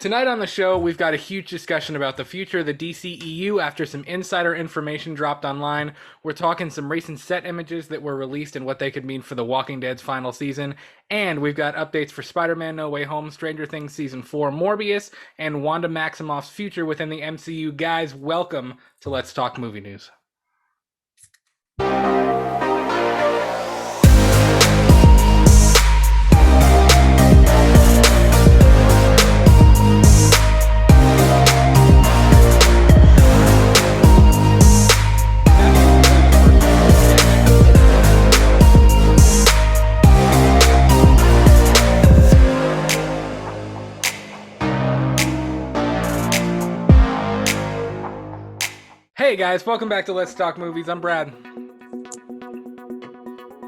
Tonight on the show, we've got a huge discussion about the future of the DCEU after some insider information dropped online. We're talking some recent set images that were released and what they could mean for The Walking Dead's final season. And we've got updates for Spider-Man No Way Home, Stranger Things Season 4, Morbius, and Wanda Maximoff's future within the MCU. Guys, welcome to Let's Talk Movie News. Hey guys, welcome back to Let's Talk Movies. I'm Brad.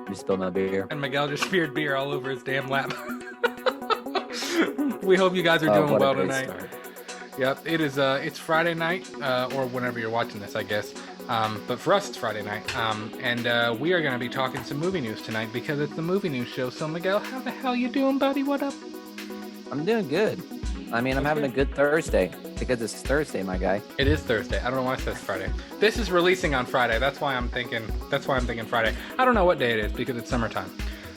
You spilled my beer. And Miguel just speared beer all over his damn lap. We hope you guys are doing well tonight. Start. Yep, it's Friday night, or whenever you're watching this, I guess. But for us, it's Friday night. And we are going to be talking some movie news tonight because it's the movie news show. So Miguel, how the hell you doing, buddy? What up? I'm doing good. I'm having a good Thursday because it's Thursday, my guy. It is Thursday. I don't know why it says Friday. This is releasing on Friday. That's why I'm thinking Friday. I don't know what day it is because it's summertime.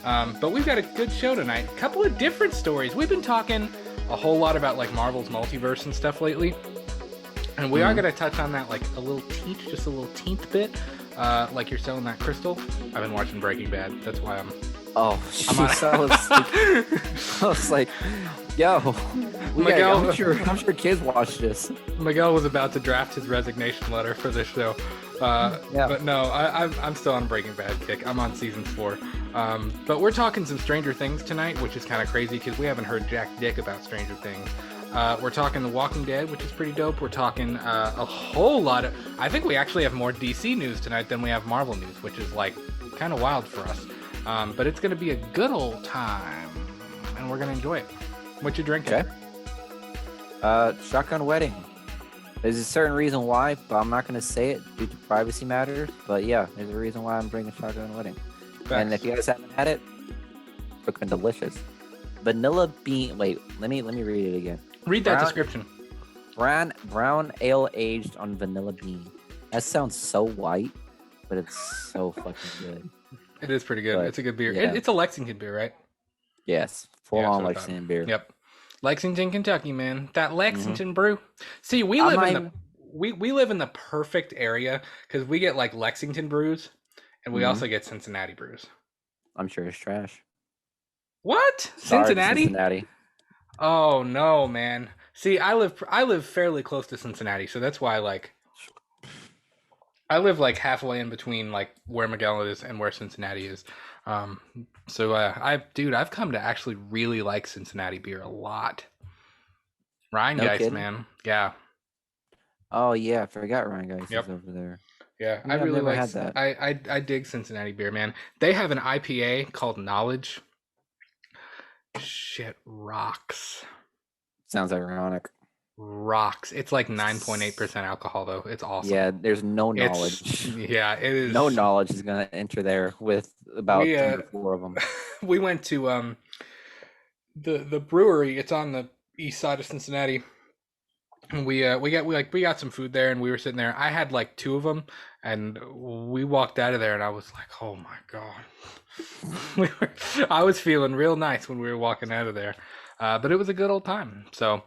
But we've got a good show tonight. A couple of different stories. We've been talking a whole lot about like Marvel's multiverse and stuff lately. And we are going to touch on that like a little just a little teeth bit. Like you're selling that crystal. I've been watching Breaking Bad. That's why I'm I was like, yo, Miguel, I'm sure kids watch this. Miguel was about to draft his resignation letter for this show. But no, I'm still on Breaking Bad kick. I'm on season 4. But we're talking some Stranger Things tonight, which is kind of crazy because we haven't heard jack dick about Stranger Things. We're talking The Walking Dead, which is pretty dope. We're talking a whole lot of... I think we actually have more DC news tonight than we have Marvel news, which is like kind of wild for us. But it's going to be a good old time, and we're going to enjoy it. What you drinking? Okay. Shotgun wedding. There's a certain reason why, but I'm not going to say it due to privacy matters. But yeah, there's a reason why I'm drinking shotgun wedding. Facts. And if you guys haven't had it, it's looking delicious. Vanilla bean. Wait, let me read it again. Read that description. Brown ale aged on vanilla bean. That sounds so white, but it's so fucking good. It is pretty good. But, it's a good beer. yeah. It's a Lexington beer, right? Yes, full on Lexington beer. Yep. Lexington, Kentucky, man. That Lexington brew. See, we live in the perfect area because we get like Lexington brews and we also get Cincinnati brews. I'm sure it's trash. What? Sorry, Cincinnati? Oh no, man. See, I live fairly close to Cincinnati, so that's why I live like halfway in between like where Miguel is and where Cincinnati is. I've come to actually really like Cincinnati beer a lot. Ryan Geist, man. Yeah. Oh yeah, I forgot Ryan Geist is over there. Yeah, I really like that. I dig Cincinnati beer, man. They have an IPA called Knowledge. Shit rocks. Sounds ironic. Rocks. It's like 9.8% alcohol though. It's awesome. Yeah, there's no knowledge. It is. No knowledge is gonna enter there with about 4 of them. We went to the brewery. It's on the east side of Cincinnati. And we got some food there and we were sitting there. I had like 2 of them and we walked out of there and I was like, oh my God. I was feeling real nice when we were walking out of there. But it was a good old time. So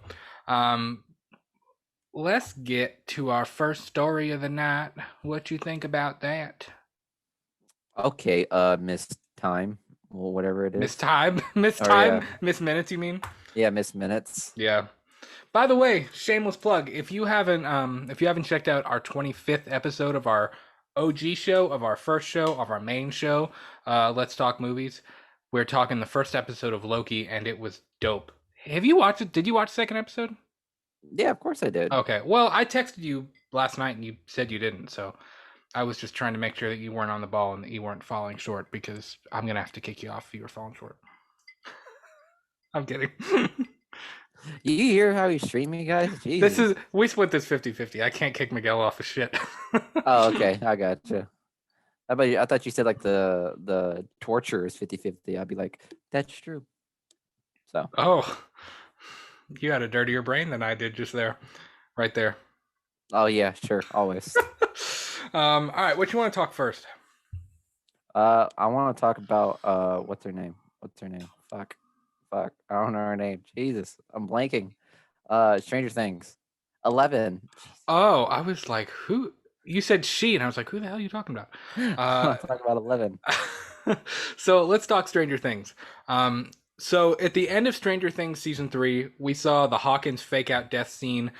let's get to our first story of the night. What you think about that? Okay, Miss Time, or whatever it is. Miss Time? Yeah. Miss Minutes, you mean? Yeah, Miss Minutes. Yeah. By the way, shameless plug. If you haven't checked out our 25th episode of our OG show, of our first show, of our main show, Let's Talk Movies, we're talking the first episode of Loki, and it was dope. Have you watched it? Did you watch the second episode? Yeah, of course I did. Okay. Well, I texted you last night, and you said you didn't, so I was just trying to make sure that you weren't on the ball and that you weren't falling short, because I'm going to have to kick you off if you were falling short. I'm kidding. You hear how he's streaming, guys? Jesus. We split this 50-50. I can't kick Miguel off of shit. Oh, okay. I got you. I thought you said like the torture is 50-50. I'd be like, that's true. So. Oh. You had a dirtier brain than I did just there, right there. Oh yeah, sure, always. All right, what you want to talk first? I want to talk about what's her name? What's her name? Fuck. I don't know her name. Jesus, I'm blanking. Stranger Things. 11. Oh, I was like, who? You said she, and I was like, who the hell are you talking about? I want to talk about 11. So let's talk Stranger Things. So at the end of Stranger Things season 3, we saw the Hawkins fake out death scene.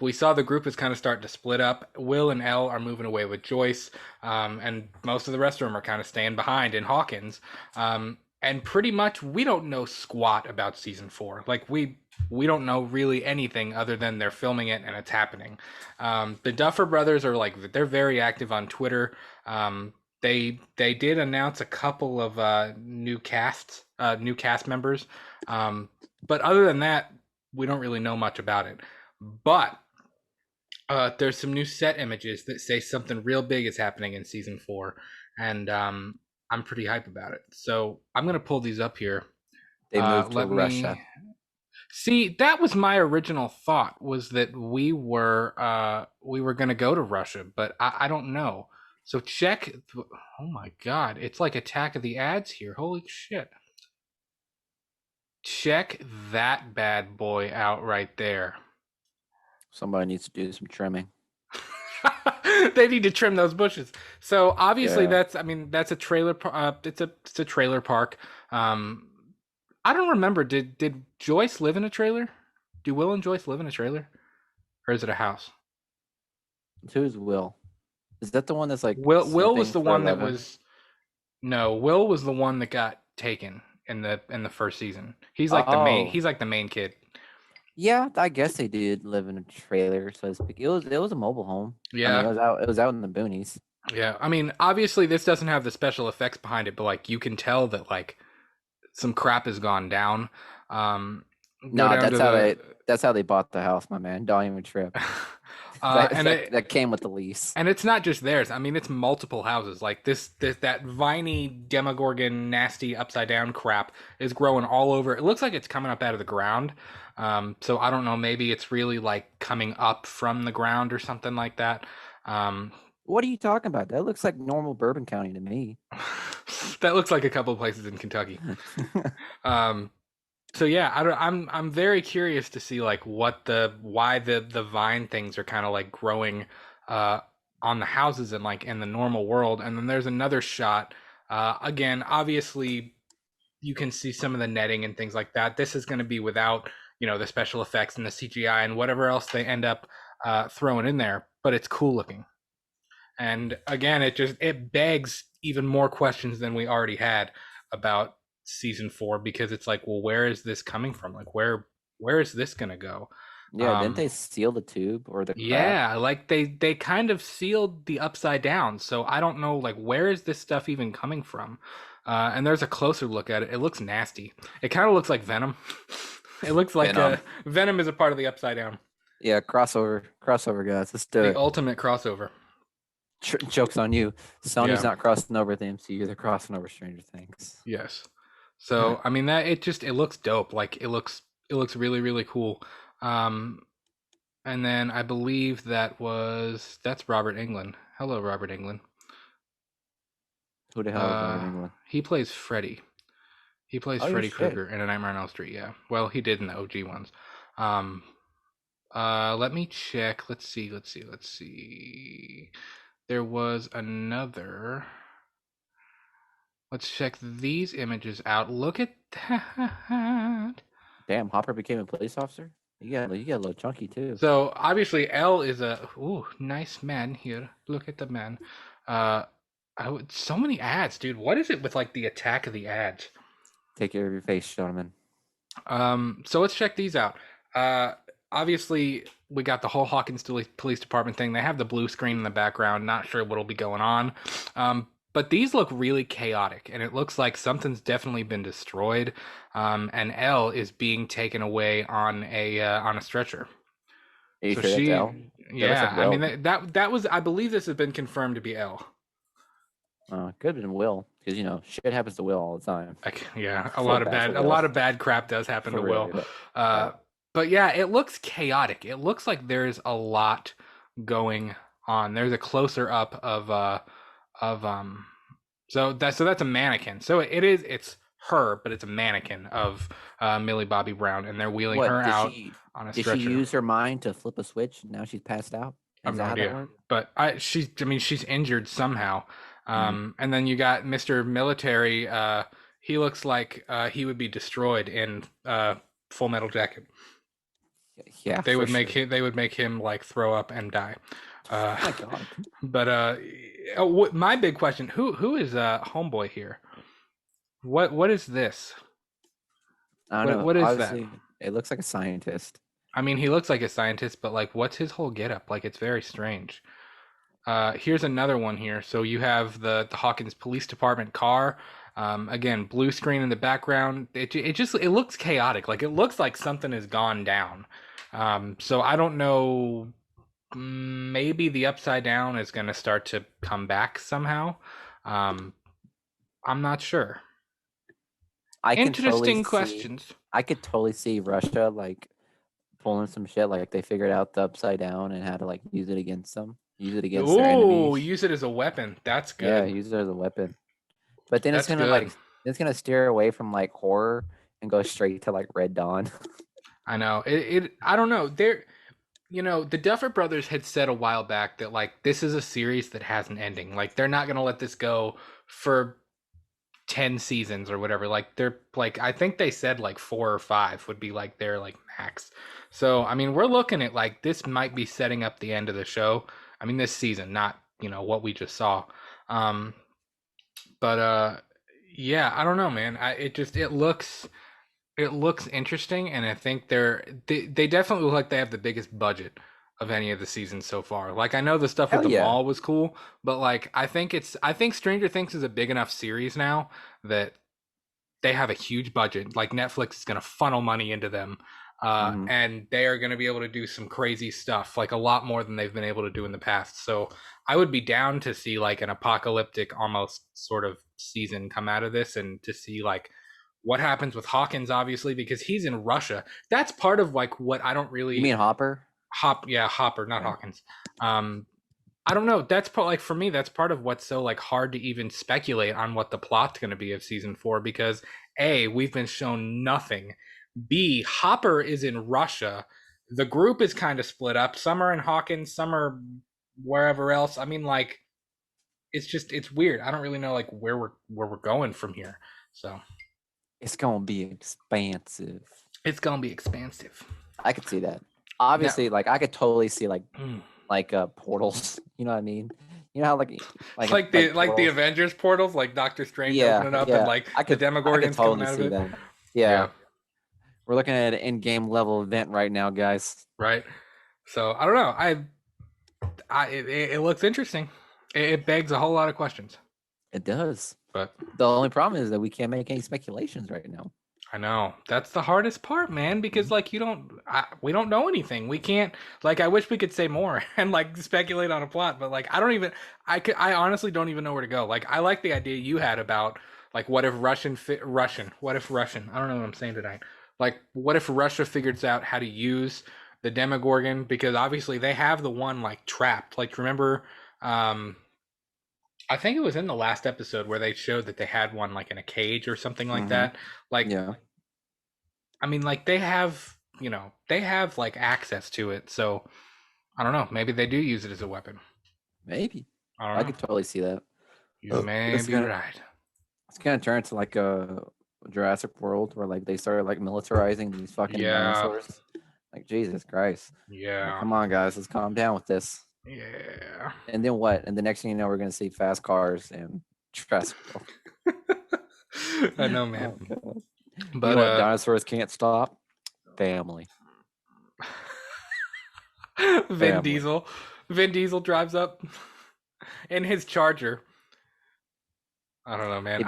We saw the group is kind of starting to split up. Will and Elle are moving away with Joyce, and most of the rest of them are kind of staying behind in Hawkins. And pretty much we don't know squat about season 4. Like we don't know really anything other than they're filming it and it's happening. The Duffer Brothers are like they're very active on Twitter. They did announce a couple of new cast members, but other than that, we don't really know much about it. But there's some new set images that say something real big is happening in season 4, and I'm pretty hype about it. So I'm gonna pull these up here. They moved to Let Russia. me see. That was my original thought, was that we were gonna go to Russia, but I don't know. So check. Oh my god, it's like Attack of the Ads here. Holy shit! Check that bad boy out right there. Somebody needs to do some trimming. They need to trim those bushes. So obviously Yeah. that's a trailer. It's a trailer park. I don't remember. Did Joyce live in a trailer? Do Will and Joyce live in a trailer, or is it a house? Who's Will? Is that the one that's like Will was simping the for one that 11? was no. Will was the one that got taken in the first season. He's like the main. Oh, He's like the main kid. yeah. I guess they did live in a trailer, so to speak. It was a mobile home. I mean, Yeah, it was out in the boonies. yeah. I mean, obviously this doesn't have the special effects behind it, but like you can tell that like some crap has gone down. Um, go No, down to the that's how they bought the house, my man. Don't even trip. uh, That and that, it that came with the lease. and it's not just theirs. I mean, it's multiple houses. Like this that viney Demogorgon nasty upside down crap is growing all over. It looks like it's coming up out of the ground. So I don't know. Maybe it's really like coming up from the ground or something like that. Um, What are you talking about? That looks like normal Bourbon County to me. that looks like a couple of places in Kentucky. Um, So yeah, I'm very curious to see like why the vine things are kind of like growing uh on the houses and like in the normal world. And then there's another shot. Again, obviously you can see some of the netting and things like that. This is going to be without the special effects and the CGI and whatever else they end up throwing in there. But it's cool looking. And again, it begs even more questions than we already had about season 4, because it's like, well, where is this coming from? Like where is this gonna go? Yeah, didn't they seal the tube or the crack? Yeah, like they kind of sealed the upside down, so I don't know like where is this stuff even coming from. And there's a closer look at it. It looks nasty. It kind of looks like Venom. It looks like Venom. Venom is a part of the upside down. Yeah, crossover, guys. Let's do The it. ultimate crossover. Joke's on you. Sony's Yeah. not crossing over with the MCU. They're crossing over Stranger Things. Yes. So I mean that it looks dope. Like it looks really really cool. Um, and then I believe that's Robert Englund. Hello, Robert Englund. Who the hell is Robert England? He plays Freddy. He plays Oh, Freddy shit. Krueger in A Nightmare on Elm Street. Yeah. Well, he did in the OG ones. Um, let me check. Let's see. There was another. Let's check these images out. Look at that. Damn, Hopper became a police officer? You got a little chunky too. So obviously Elle is a nice man here. Look at the man. So many ads, dude. What is it with like the Attack of the Ads? Take care of your face, gentlemen. So let's check these out. Obviously we got the whole Hawkins Police Department thing. They have the blue screen in the background. Not sure what'll be going on. But these look really chaotic, and it looks like something's definitely been destroyed. And Elle is being taken away on a stretcher. Are you So sure that's Elle? yeah, like I Will. mean that was, I believe this has been confirmed to be Elle. Could have been Will, because shit happens to Will all the time. Like, yeah, A lot of bad crap does happen For to real, Will. yeah. But yeah, it looks chaotic. It looks like there's a lot going on. There's a closer up of that's a mannequin. So it's her, but it's a mannequin of Millie Bobby Brown, and they're wheeling What her out on a did she stretcher. use her mind to flip a switch? Now she's passed out. I have Is no that how that idea, works? but she's injured somehow. Mm. And then you got Mr. Military. He looks like he would be destroyed in Full Metal Jacket. Yeah, They for would make sure. him like throw up and die. Oh my God. But my big question: who is homeboy here? What is this? I don't know. What is that? Obviously, it looks like a scientist. I mean, he looks like a scientist, but like, what's his whole getup? Like, it's very strange. Here's another one here. So you have the Hawkins Police Department car. Again, blue screen in the background. It looks chaotic. Like it looks like something has gone down. So I don't know. Maybe the Upside Down is going to start to come back somehow. I'm not sure. I can totally Interesting see. questions. I could totally see Russia like pulling some shit. Like they figured out the Upside Down and how to like use it against them. Use it against their Ooh, enemies. use it as a weapon. That's Yeah, good. use it as a weapon. But then That's good. it's gonna steer away from like horror and go straight to like Red Dawn. I know. I don't know. The Duffer Brothers had said a while back that like this is a series that has an ending. Like they're not going to let this go for 10 seasons or whatever. Like they're like I think they said like 4 or 5 would be like their like max. So, I mean, we're looking at like this might be setting up the end of the show. I mean, this season, not, what we just saw. Um but yeah, I don't know, man. It looks interesting, and I think they definitely look like they have the biggest budget of any of the seasons so far. Like I know the stuff with Hell the yeah. mall was cool, but like I think Stranger Things is a big enough series now that they have a huge budget. Like Netflix is going to funnel money into them, Mm-hmm. and they are going to be able to do some crazy stuff, like a lot more than they've been able to do in the past. So I would be down to see like an apocalyptic almost sort of season come out of this, and to see like what happens with Hawkins, obviously, because he's in Russia. That's part of like what I don't You really mean Hopper? Hopper, not Yeah. Hawkins. I don't know. That's like for me, that's part of what's so like hard to even speculate on what the plot's going to be of season 4, because A, we've been shown nothing. B, Hopper is in Russia. The group is kind of split up. Some are in Hawkins, some are wherever else. I mean, like, it's weird. I don't really know like where we're going from here. So It's gonna be expansive. it's gonna be expansive. I could see that. Now, Obviously, like I could totally see like mm, portals. You know what I mean? You know how like the portals? Avengers portals, like Doctor Strange Yeah, opening up and yeah. like I the could Demogorgons coming totally out of see it. that. Yeah. Yeah, We're looking at an in-game level event right now, guys. right. So I don't know. It looks interesting. It begs a whole lot of questions. It does. But The only problem is that we can't make any speculations right now. I know that's the hardest part, man, because like we don't know anything. We can't, like, I wish we could say more and like speculate on a plot, but like I honestly don't even know where to go. Like I like the idea you had about like what if Russian, I don't know what I'm saying tonight. Like what if Russia figures out how to use the Demogorgon, because obviously they have the one like trapped. Like remember, I think it was in the last episode where they showed that they had one like in a cage or something like that. Like, Yeah. I mean, like they have like access to it. So I don't know. Maybe they do use it as a weapon. Maybe. I I don't know. could totally see that. You may It's be gonna right. it's gonna turn into like a Jurassic World where like they started like militarizing these fucking Yeah. dinosaurs. Like Jesus Christ. Like, Yeah. come on, guys, let's calm down with this. Yeah. And then what? And the next thing you know, we're gonna see fast cars and Jurassic World. I know, man. Oh, God. But You know what dinosaurs can't stop? Family. Vin Family. Diesel. Vin Diesel drives up in his Charger. I don't know, man.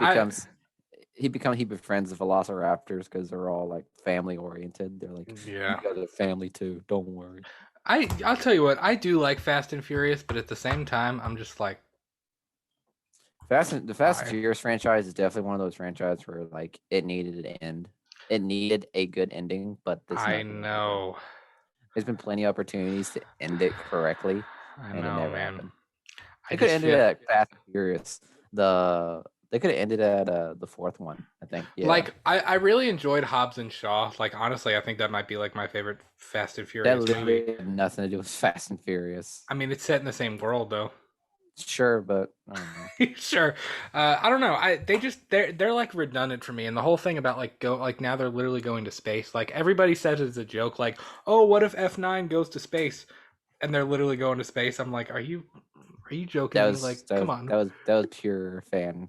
He befriends the velociraptors because they're all like family oriented. They're like, Yeah. you guys are family too. Don't worry. I'll tell you what, I do like Fast and Furious, but at the same time, I'm just like, The Fast and Furious franchise is definitely one of those franchises where like it needed an end. it needed a good ending, but this I never gonna happen. know. There's been plenty of opportunities to end it correctly, I and it know, never man. happened. I They could just have ended feel it at Fast and Furious. They could have ended at the fourth one, I think. Yeah. like I really enjoyed Hobbs and Shaw. Like honestly, I think that might be like my favorite Fast and That Furious movie. literally had nothing to do with Fast and Furious. I mean, it's set in the same world though. Sure, but I don't know. Sure. I don't know. They're like redundant for me, and the whole thing about like go like now they're literally going to space. Like everybody says it's a joke. Like, oh, what if F9 goes to space, and they're literally going to space? I'm like, are you joking That me? was Like, that come was on. that was that was pure fan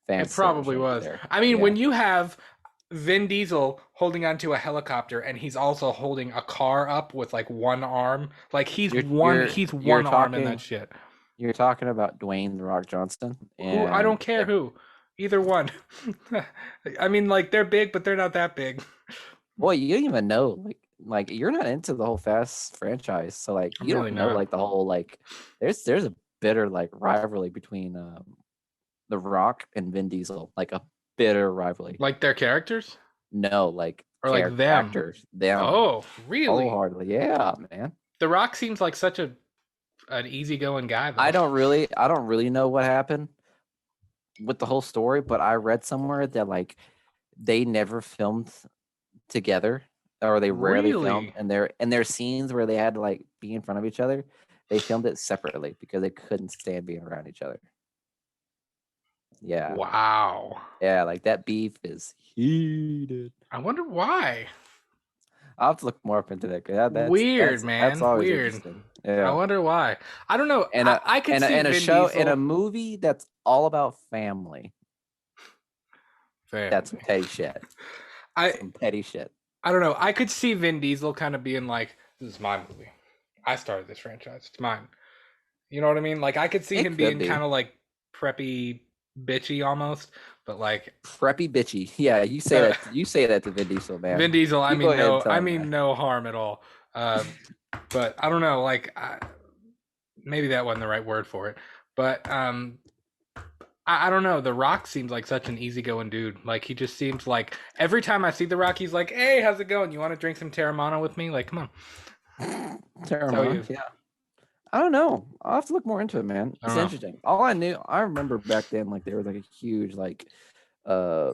It probably service was. there. I mean, Yeah. when you have Vin Diesel holding onto a helicopter and he's also holding a car up with like one arm, like he's You're one you're he's you're one arm in that talking shit. you're talking about Dwayne the Rock Johnson Who I and don't care who, either one. I mean, like they're big, but they're not that big. boy, you don't even know like you're not into the whole Fast franchise, so like I'm you really don't know not. like the whole like there's a bitter like rivalry between The Rock and Vin Diesel, like a bitter rivalry. Like their characters No, like or like character them. actors, them Oh, really? wholeheartedly. Yeah, man. The Rock seems like such an easygoing guy, I though. don't really know what happened with the whole story, but I read somewhere that like they never filmed together or they rarely filmed Really? and their scenes where they had to like be in front of each other, they filmed it separately because they couldn't stand being around each other. Yeah. Wow. Yeah, like that beef is heated. I wonder why. I'll have to look more up into that. 'Cause that's Weird, that's that's man. always Weird. interesting. I Yeah. wonder why. I don't know. And I, a I could and a see and a Vin show and a Diesel. movie that's all about family. That's some Family. petty shit. I Some petty shit. I don't know. I could see Vin Diesel kind of being like, "This is my movie. I started this franchise. It's mine." You know what I mean? Like I could see It him could being be kind of like preppy, bitchy almost, but like preppy bitchy. Yeah, uh, you say that to Vin Diesel, Vin man. Diesel. I You go mean, ahead and no. tell I him mean, that. no harm at all. But I don't know. Like maybe that wasn't the right word for it. But I don't know. The Rock seems like such an easygoing dude. Like he just seems like every time I see The Rock, he's like, "Hey, how's it going? You want to drink some Terramana with me?" Like, come on. Tell Terramana, you. yeah. I don't know. I'll have to look more into it, man. I It's don't know. interesting. All I remember back then, like there was like a huge like uh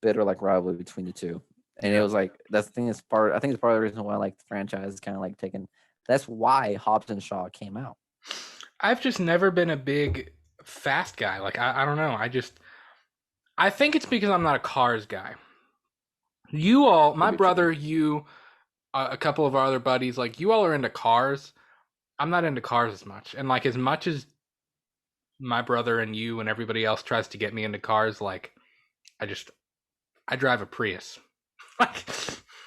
bitter like rivalry between the two. And it Yeah. was like that's the thing is part I think it's part of the reason why like the franchise is kind of like taken that's why Hobbs and Shaw came out. I've just never been a big fast guy. Like I don't know. I think it's because I'm not a cars guy. You all, Could my be true. brother, you, a couple of our other buddies, like you all are into cars. I'm not into cars as much. And like as much as my brother and you and everybody else tries to get me into cars, like I just I drive a Prius. like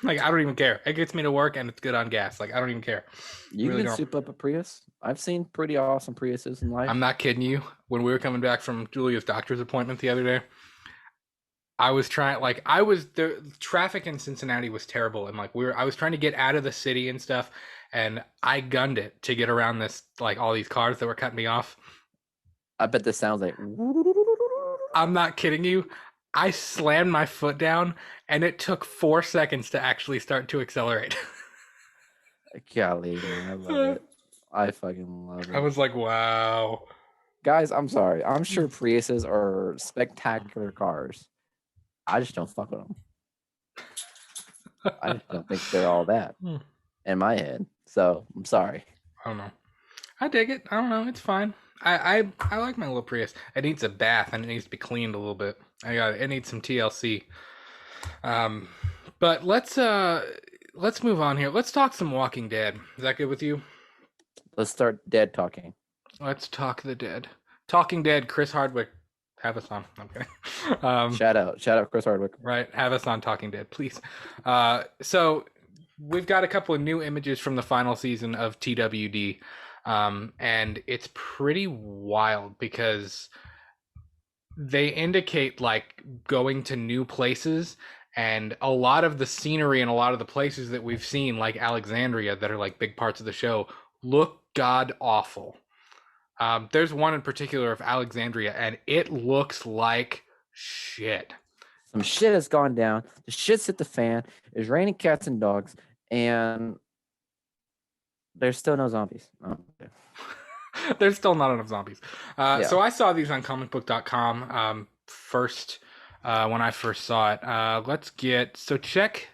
like I don't even care. It gets me to work and it's good on gas. Like I don't even care. I You really can don't. soup up a Prius. I've seen pretty awesome Priuses in I'm life. not kidding you. When we were coming back from Julia's doctor's appointment the other day, I was trying like I was the traffic in Cincinnati was terrible and like I was trying to get out of the city and stuff and I gunned it to get around this like all these cars that were cutting me off. I bet this sounds like I'm not kidding you. I slammed my foot down and it took 4 seconds to actually start to accelerate. golly, man, I love it. I fucking love I it. was like, wow. Guys, I'm sorry. I'm sure Priuses are spectacular cars. I just don't fuck with them. I just don't think they're all that in my head. So I'm sorry. I don't know. I dig it. I don't know. It's fine. I like my little Prius. It needs a bath and it needs to be cleaned a little bit. It needs some TLC. Um, but let's move on here. Let's talk some Walking Dead. Is that good with you? Let's start dead talking. Let's talk the dead. Talking Dead. Chris Hardwick, have us on. I'm kidding. Shout out, Chris Hardwick. Right, have us on Talking Dead, please. So we've got a couple of new images from the final season of TWD, and it's pretty wild because they indicate like going to new places, and a lot of the scenery and a lot of the places that we've seen, like Alexandria, that are like big parts of the show, look god awful. There's one in particular of Alexandria, and it looks like shit. Some shit has gone down. The shit's hit the fan. It's raining cats and dogs, and there's still no zombies. Oh, okay. There's still not enough zombies. Yeah. So I saw these on comicbook.com first when I first saw it. Check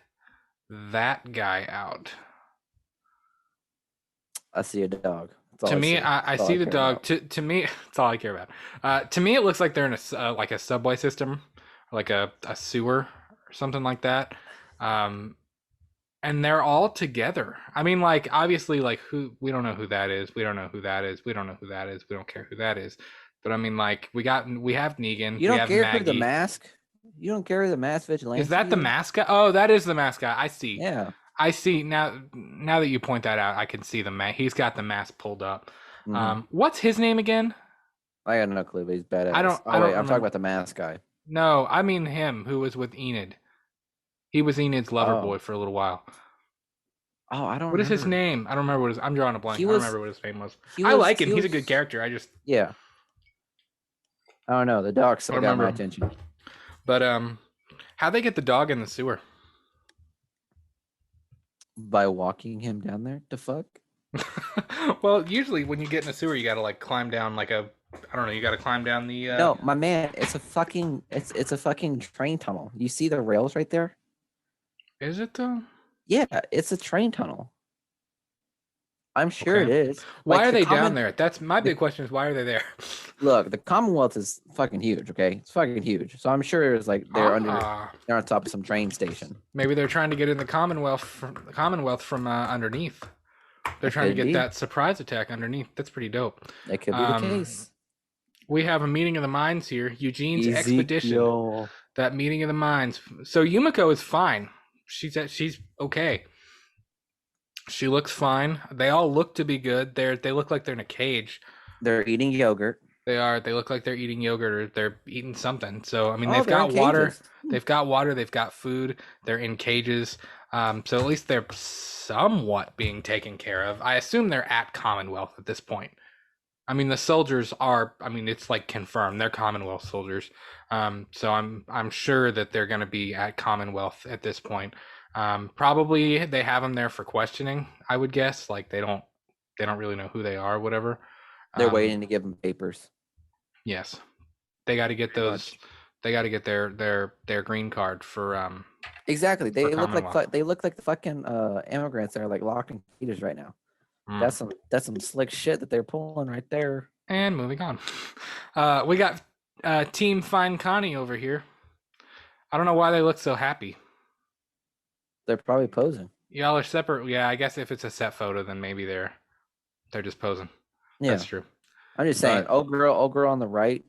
that guy out. I see a dog. To me, I see the dog. To me, that's all I care about. To me, it looks like they're in a like a subway system, like a sewer or something like that. And they're all together. I mean, like, obviously, like, we don't know who that is. We don't know who that is. We don't know who that is. We don't care who that is. But I mean, like, we have Negan. You don't we have care Maggie. who the mask? You don't care who the mask vigilante is? That the mascot? Oh, that is the mascot. I see. Yeah. I see now. Now that you point that out, I can see the mask. He's got the mask pulled up. What's his name again? I got no clue, but he's badass. I'm talking about the mask guy. No, I mean him who was with Enid. He was Enid's lover boy for a little while. Oh, I don't. What is his name? I don't remember what his. I'm drawing a blank. I don't remember what his name was. I like him. He's a good character. I just. Yeah. I don't know. The dog still got my attention. But how'd they get the dog in the sewer? By walking him down there to fuck. Well, usually when you get in a sewer, you gotta like climb down like a. I don't know. You gotta climb down the. No, my man. It's a fucking train tunnel. You see the rails right there? Is it though? Yeah, it's a train tunnel. I'm sure it is. Why are they down there? That's my big question. Is why are they there? Look, the Commonwealth is fucking huge. Okay, it's fucking huge. So I'm sure it's like they're on top of some train station. Maybe they're trying to get in the Commonwealth from underneath. They're trying to get that surprise attack underneath. That's pretty dope. That could be the case. We have a meeting of the minds here. Eugene's expedition. That meeting of the minds. So Yumiko is fine. She's okay. She looks fine. They all look to be good. They look like they're in a cage. They're eating yogurt. They are. They look like they're eating yogurt or they're eating something. So I mean, they've got water. They've got water. They've got food. They're in cages. So at least they're somewhat being taken care of. I assume they're at Commonwealth at this point. I mean, the soldiers are. I mean, it's like confirmed they're Commonwealth soldiers. So I'm sure that they're going to be at Commonwealth at this point. Probably they have them there for questioning. I would guess. Like they don't really know who they are, or whatever. They're waiting to give them papers. Yes, they got to get those. They got to get their green card for. Exactly. They look like the fucking immigrants that are like locked in cages right now. That's some slick shit that they're pulling right there. And moving on, we got Team Fine Connie over here. I don't know why they look so happy. They're probably posing. Y'all are separate. Yeah, I guess if it's a set photo, then maybe they're just posing. Yeah, that's true. I'm just saying, old girl on the right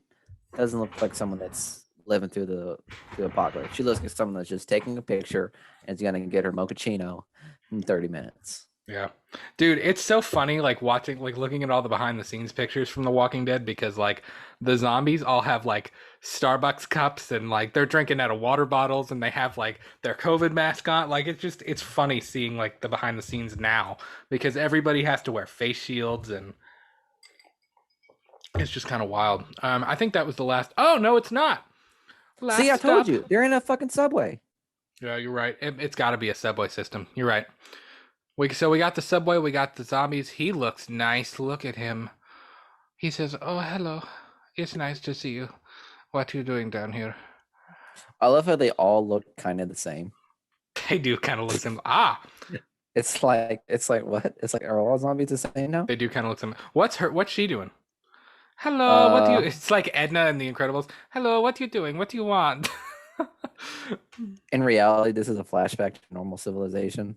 doesn't look like someone that's living through the apocalypse. She looks like someone that's just taking a picture and is gonna get her mochaccino in 30 minutes. Yeah, dude, it's so funny like looking at all the behind the scenes pictures from The Walking Dead because like the zombies all have like Starbucks cups and like they're drinking out of water bottles and they have like their COVID mask on. Like it's funny seeing like the behind the scenes now because everybody has to wear face shields and it's just kind of wild. I think that was the last. Oh no, it's not. See, I told you they're in a fucking subway. Yeah, you're right. It's got to be a subway system. You're right. We got the subway, we got the zombies. He looks nice. Look at him. He says, "Oh, hello. It's nice to see you. What are you doing down here?" I love how they all look kind of the same. They do kind of look similar. It's like what? It's like are all zombies the same now? They do kind of look similar. What's she doing? Hello, what do you? It's like Edna in The Incredibles. Hello, what are you doing? What do you want? In reality, this is a flashback to normal civilization.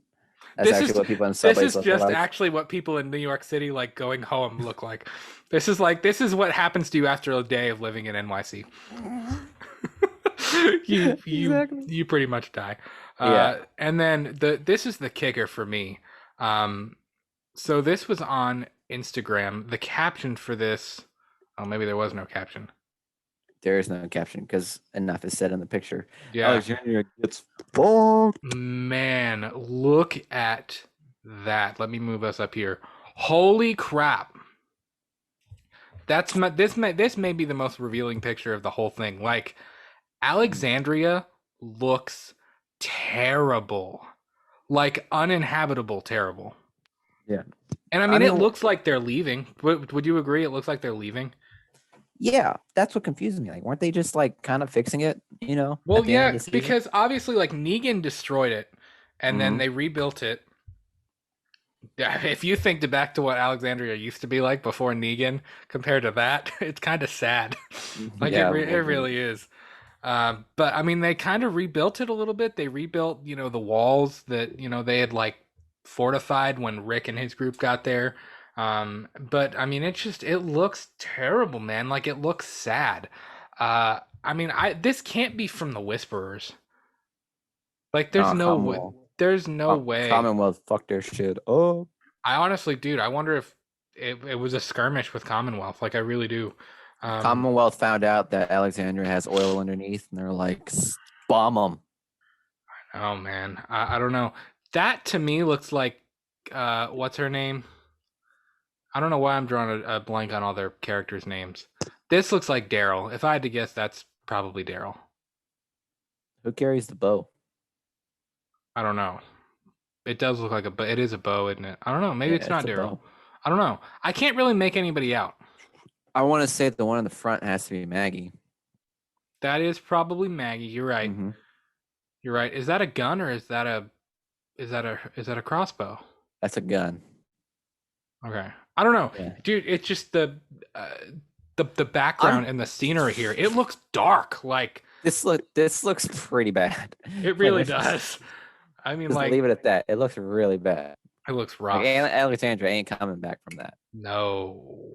That's actually what people in subways look like. This is just actually what people in New York City like going home look like. This is what happens to you after a day of living in NYC. you pretty much die. Yeah. And then this is the kicker for me. So this was on Instagram. The caption for this, maybe there was no caption. There is no caption because enough is said in the picture. Yeah. Alexandria gets fucked. Man, look at that. Let me move us up here. Holy crap. This may be the most revealing picture of the whole thing. Like Alexandria looks terrible, like uninhabitable terrible. Yeah. And I mean, it looks like they're leaving. Would you agree? It looks like they're leaving. Yeah, that's what confuses me. Like, weren't they just like kind of fixing it? Well, At the end of yeah, the season. because obviously, like Negan destroyed it, and then Mm-hmm. they rebuilt it. Yeah, if you think back to what Alexandria used to be like before Negan, compared to that, it's kind of sad. Like Yeah, it really is. But I mean, they kind of rebuilt it a little bit. They rebuilt, the walls that they had like fortified when Rick and his group got there. But I mean, it looks terrible, man. Like it looks sad. I mean, this can't be from the Whisperers. Like, there's no way. Commonwealth fucked their shit up. I honestly, dude, I wonder if it was a skirmish with Commonwealth. Like, I really do. Commonwealth found out that Alexandria has oil underneath, and they're like, bomb them. Oh man, I don't know. That to me looks like what's her name? I don't know why I'm drawing a blank on all their characters' names. This looks like Daryl. If I had to guess, that's probably Daryl. Who carries the bow? I don't know. It does look like it is a bow, isn't it? I don't know. Maybe it's not Daryl. I don't know. I can't really make anybody out. I want to say the one in the front has to be Maggie. That is probably Maggie. You're right. Mm-hmm. You're right. Is that a gun or is that a crossbow? That's a gun. Okay. I don't know, dude. It's just the background and the scenery here. It looks dark. Like this looks pretty bad. It really does. I mean, like, leave it at that. It looks really bad. It looks rough. Like, Alexandra ain't coming back from that. No.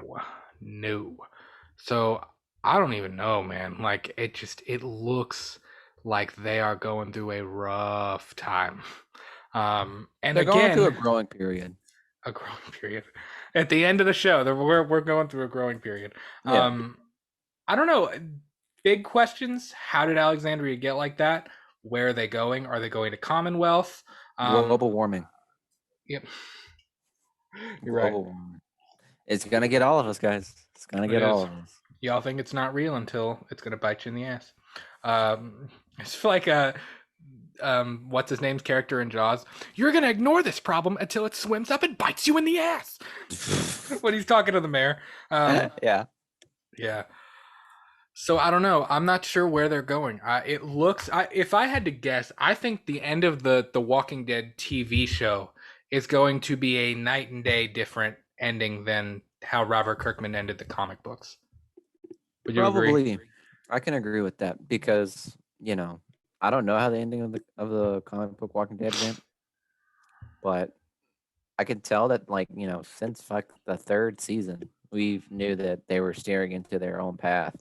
So I don't even know, man. Like it looks like they are going through a rough time. And they're going through a growing period. A growing period. At the end of the show, we're going through a growing period. Yeah. I don't know. Big questions. How did Alexandria get like that? Where are they going? Are they going to Commonwealth? Global warming. Yep. You're right. Warming. It's gonna get all of us, guys. It's gonna get all of us. Y'all think it's not real until it's gonna bite you in the ass. It's like what's his name's character in Jaws? You're gonna ignore this problem until it swims up and bites you in the ass. When he's talking to the mayor. Yeah. So I don't know. I'm not sure where they're going. It looks. If I had to guess, I think the end of the Walking Dead TV show is going to be a night and day different ending than how Robert Kirkman ended the comic books. Would you agree? I can agree with that because I don't know how the ending of the comic book Walking Dead went, but I can tell that since the third season, we knew that they were steering into their own path.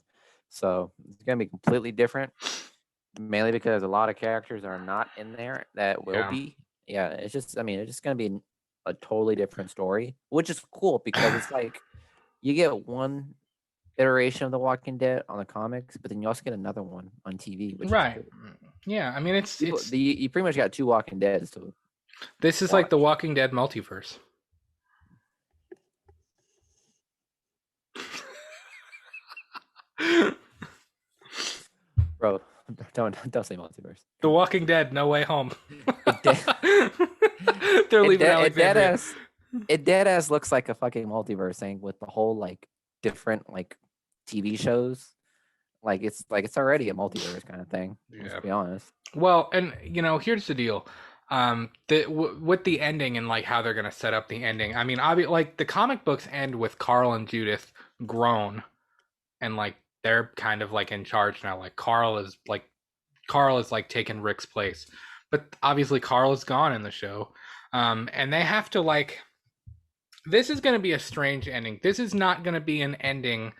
So it's gonna be completely different, mainly because a lot of characters are not in there that will be. Yeah, it's just gonna be a totally different story, which is cool because it's like you get one iteration of The Walking Dead on the comics, but then you also get another one on TV. Which right. Is cool. Yeah, I mean you pretty much got two Walking Deads to. This is like the Walking Dead multiverse. Bro, don't say multiverse. The Walking Dead, No Way Home. They're leaving Alexandria. It dead ass looks like a fucking multiverse thing with the whole like different like TV shows. Like it's already a multiverse kind of thing. Let's be honest. Well, and here's the deal. With the ending and like how they're gonna set up the ending. I mean, like the comic books end with Carl and Judith grown, and like they're kind of like in charge now. Like Carl is like taking Rick's place, but obviously Carl is gone in the show, and they have to like. This is going to be a strange ending. This is not going to be an ending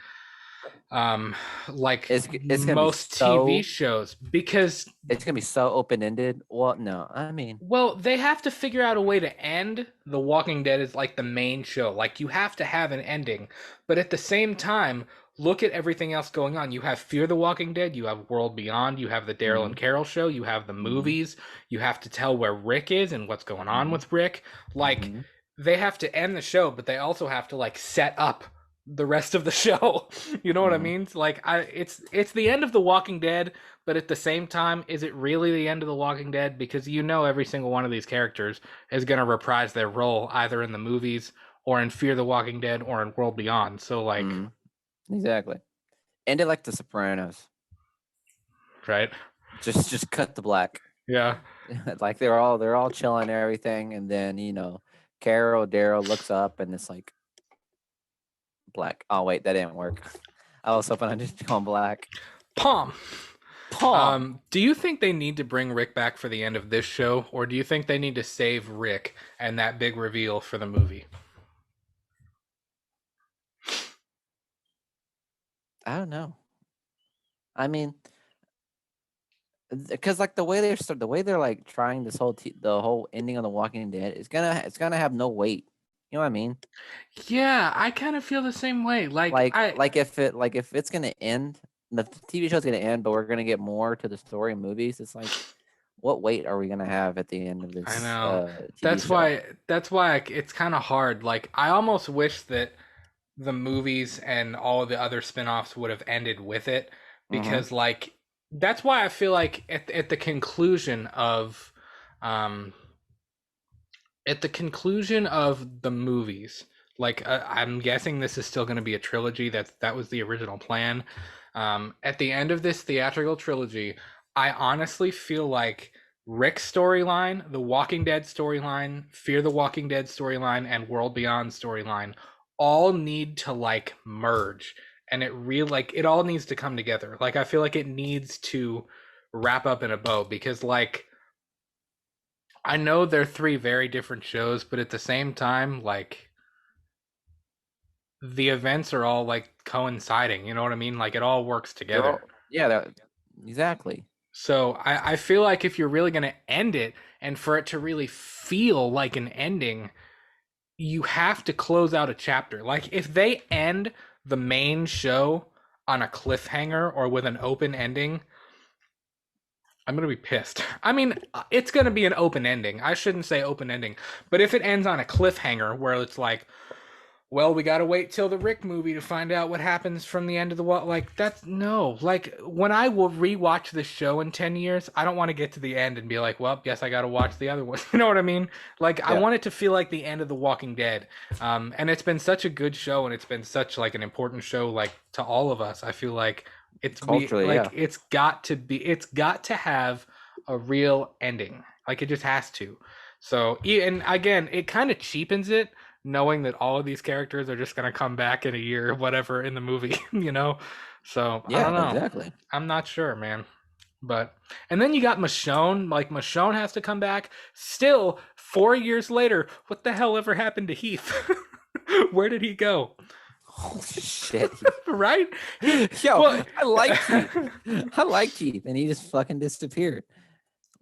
like it's most TV shows because it's going to be so open-ended. Well, no, I mean... Well, they have to figure out a way to end The Walking Dead as like the main show. Like you have to have an ending, but at the same time, look at everything else going on. You have Fear the Walking Dead, you have World Beyond, you have the Daryl and Carol show, you have the movies, you have to tell where Rick is and what's going on with Rick. Like... They have to end the show, but they also have to like set up the rest of the show. You know what I Mhm. mean? Like it's the end of The Walking Dead, but at the same time, is it really the end of The Walking Dead? Because you know every single one of these characters is going to reprise their role either in the movies or in Fear the Walking Dead or in World Beyond. So like, Mhm. Exactly. Ended like The Sopranos. right? Just cut the black. Yeah. Like they're all chilling and everything, and then Carol Daryl looks up and it's like black. Oh wait, that didn't work. I was hoping I just gone black. Palm. Palm. Do you think they need to bring Rick back for the end of this show, or do you think they need to save Rick and that big reveal for the movie? I don't know. I mean, because like the way they're like trying this the whole ending of The Walking Dead is it's gonna have no weight. You know what I mean? Yeah, I kind of feel the same way. If it's gonna end, the TV show's gonna end, but we're gonna get more to the story and movies. It's like, what weight are we gonna have at the end of I this know. TV show? That's why it's kind of hard. Like I almost wish that the movies and all of the other spin-offs would have ended with it Mm-hmm. because like that's why I feel like at the conclusion of um at the conclusion of the movies, like I'm guessing this is still going to be a trilogy. That was the original plan. At the end of this theatrical trilogy, I honestly feel like Rick's storyline, the Walking Dead storyline, Fear the Walking Dead storyline, and World Beyond storyline all need to like merge, and it all needs to come together. Like I feel like it needs to wrap up in a bow because like I know they're three very different shows, but at the same time, like the events are all like coinciding. You know what I mean? Like it all works They're together. all yeah, exactly. So I feel like if you're really going to end it and for it to really feel like an ending, you have to close out a chapter. Like if they end the main show on a cliffhanger or with an open ending, I'm gonna be pissed. I mean, it's gonna be an open ending. I shouldn't say open ending, but if it ends on a cliffhanger where it's like, well, we gotta wait till the Rick movie to find out what happens from the end of the what. Like that's no. Like when I will rewatch this show in 10 years, I don't want to get to the end and be like, well, guess I gotta watch the other one. You know what I mean? Like I Yeah, want it to feel like the end of The Walking Dead. And it's been such a good show, and it's been such like an important show, like to all of us. I feel like culturally, yeah. it's got to have a real ending. Like it just has to. So and again, it kind of cheapens it knowing that all of these characters are just going to come back in a year or whatever in the movie, you know? So I Yeah, don't know. exactly. I'm not sure, man. But and then you got Michonne. Like Michonne has to come back. Still, 4 years later, what the hell ever happened to Heath? Where did he go? Holy shit. Right? Yo, Well, I like Keith. I like Keith, and he just fucking disappeared.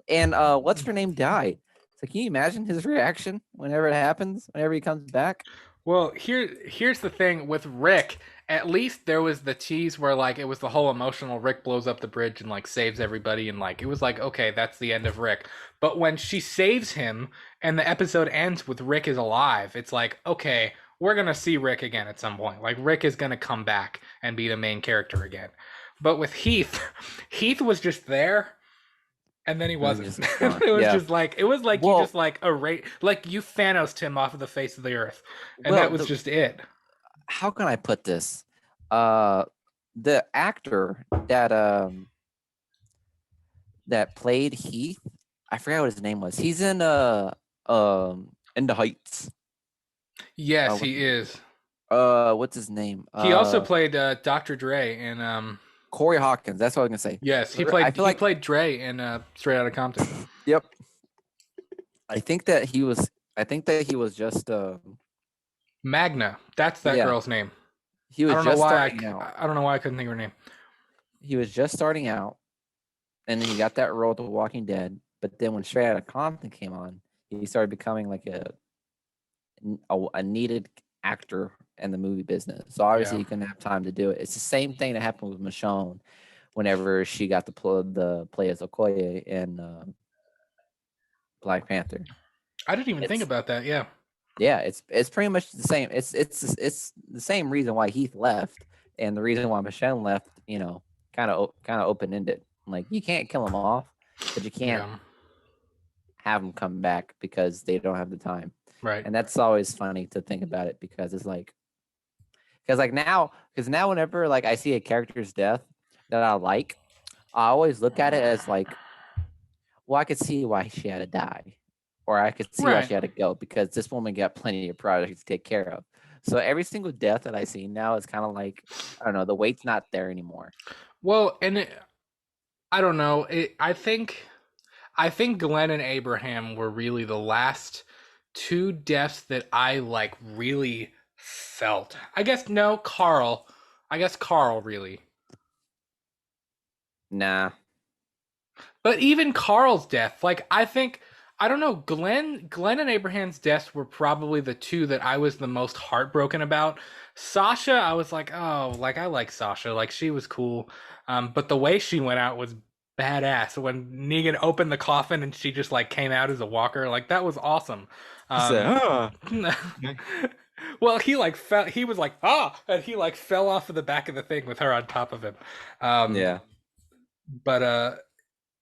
And what's her name died. So can you imagine his reaction whenever it happens, whenever he comes back? Well, here's the thing with Rick. At least there was the tease where like it was the whole emotional Rick blows up the bridge and like saves everybody and like it was like okay, that's the end of Rick. But when she saves him and the episode ends with Rick is alive, it's like okay, we're going to see Rick again at some point. Like Rick is going to come back and be the main character again. But with Heath, Heath was just there and then he And then wasn't. he's just gone. It was Yeah. just like it was like you Well, just like like you Thanos him off of the face of the earth, and well, that was just it. how can I put this? Uh, the actor that played Heath, I forgot what his name was. He's in the Heights. Yes, What's he is. what's his name? He also played Dr. Dre in Corey Hawkins. That's what I was gonna say. yes, I feel like played Dre in Straight Outta Compton. yep. I think that he was. I think that he was just. Magna, that's that Yeah, girl's name. he was just starting out. I don't know why I couldn't think of her name. He was just starting out, and then he got that role to Walking Dead. But then when Straight Outta Compton came on, he started becoming like a needed actor in the movie business. So obviously Yeah. he couldn't have time to do it. It's the same thing that happened with Michonne whenever she got the play as Okoye in Black Panther. I didn't even think It's about that. Yeah. Yeah, it's pretty much the same. It's the same reason why Heath left, and the reason why Michelle left. Kind of open ended. Like you can't kill them off, but you can't Yeah. have them come back because they don't have the time. Right. And that's always funny to think about it because it's like, because now whenever like I see a character's death that I like, I always look at it as like, well, I could see why she had to die, or I could see why Right. she had to go because this woman got plenty of projects to take care of. So every single death that I see now is kind of like, I don't know, the weight's not there anymore. Well, I don't know. I think Glenn and Abraham were really the last two deaths that I like really felt. I guess no, Carl. I guess Carl really. Nah, But even Carl's death, like I don't know, Glenn and Abraham's deaths were probably the two that I was the most heartbroken about. Sasha, I was like, oh, like I like Sasha, like she was cool. But the way she went out was badass. When Negan opened the coffin and she just like came out as a walker, like that was awesome. he said, Um huh? well, he like fell, he was like, ah, and he like fell off of the back of the thing with her on top of him. Um Yeah, but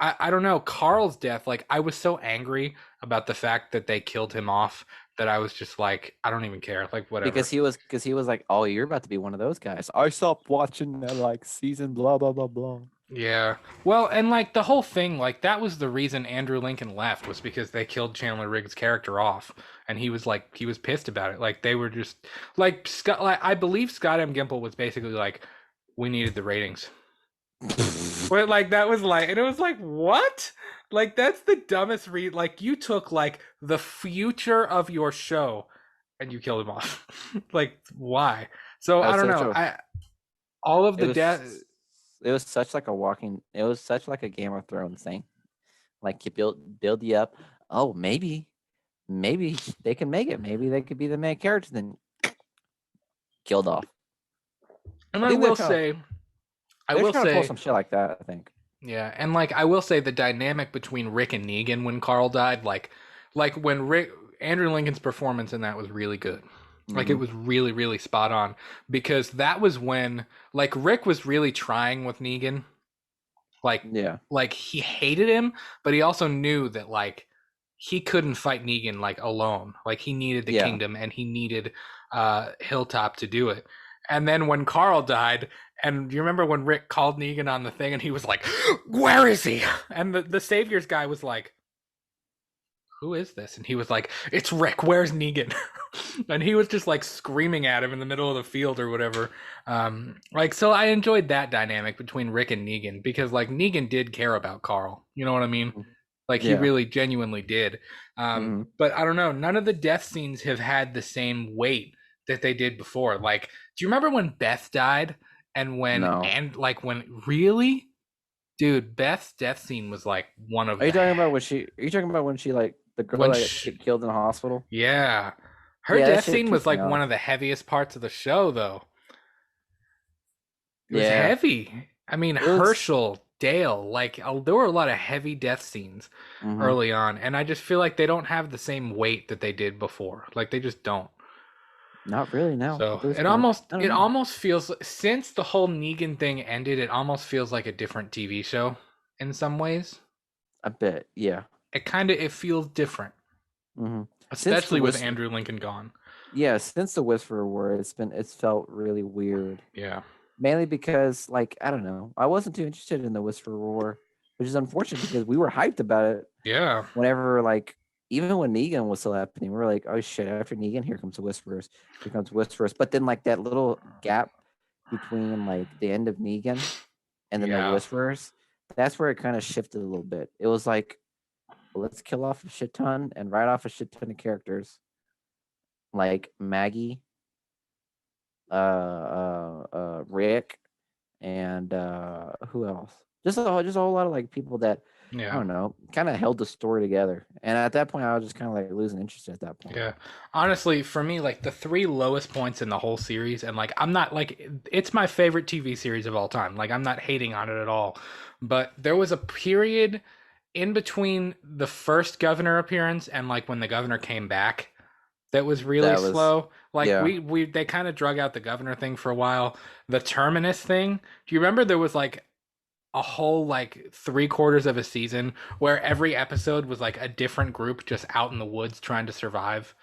I don't know. Carl's death, like I was so angry about the fact that they killed him off that I was just like, I don't even care. Like whatever. because he was like, oh, you're about to be one of those guys. I stopped watching that like season blah blah blah blah. Yeah. Well, and like the whole thing, like that was the reason Andrew Lincoln left was because they killed Chandler Riggs' character off, and he was pissed about it. Like they were just like Scott. Like, I believe Scott M. Gimple was basically like, we needed the ratings. But like that was like, and it was like, what? Like that's the dumbest read. Like you took like the future of your show and you killed him off. Like why? So That I was don't such know. a I all of it the death. was it was such like a walking it was such like a Game of Thrones thing. Like you build you up. Oh, maybe they can make it. Maybe they could be the main character. Then killed off. And I I think will say, I they're will trying to pull say, some shit like that. I think. yeah, and like I will say the dynamic between Rick and Negan when Carl died, like when Rick Andrew Lincoln's performance in that was really good. Like it Hmm. was really, really spot on because that was when like Rick was really trying with Negan. Like Yeah. like he hated him, but he also knew that like he couldn't fight Negan like alone. Like he needed the Yeah. kingdom and he needed Hilltop to do it. And then when Carl died, and do you remember when Rick called Negan on the thing and he was like, "Where is he?" And the Saviors guy was like, "Who is this?" And he was like, "It's Rick. Where's Negan?" And he was just like screaming at him in the middle of the field or whatever. Like so, I enjoyed that dynamic between Rick and Negan because like Negan did care about Carl. You know what I mean? Mhm. Like he Yeah. really genuinely did. Hmm. But I don't know. None of the death scenes have had the same weight that they did before. Like, do you remember when Beth died No. and like when really, dude, Beth's death scene was like one of Are you the talking about when she? Are you talking about when she like the girl when that get killed in the hospital? yeah, her Yeah, that death shit scene was pissed me like one off. of the heaviest parts of the show, though. It was Yeah. heavy. I mean, It was. Herschel, Dale, like there were a lot of heavy death scenes Hmm. early on, and I just feel like they don't have the same weight that they did before. Like they just don't. Not really now at So this it point. almost I don't it know. almost feels since the whole Negan thing ended, it almost feels like a different TV show in some ways. I bet. Yeah. It feels different, Hmm. Since the especially with whisper. Andrew Lincoln gone. Yeah, since the Whisperer War, it's felt really weird. Yeah. Mainly because, like, I don't know, I wasn't too interested in the Whisperer War, which is unfortunate because we were hyped about it Yeah. whenever, like, even when Negan was still happening, we were like, oh shit, after Negan, here comes the Whisperers, here comes Whisperers. But then, like, that little gap between, like, the end of Negan and then the Yeah. Whisperers, that's where it kind of shifted a little bit. It was like, well, let's kill off a shit ton and write off a shit ton of characters like Maggie, Rick, and who else? Just a whole lot of like people that I Yeah. don't know, kind of held the story together. And at that point, I was just kind of like losing interest at that point. Yeah. Honestly, for me, like the three lowest points in the whole series, and like I'm not like it's my favorite TV series of all time. Like I'm not hating on it at all. But there was a period in between the first governor appearance and like when the governor came back that was really That was slow. Like yeah. they kind of drug out the governor thing for a while. The terminus thing. Do you remember there was like a whole like 3/4 of a season where every episode was like a different group just out in the woods trying to survive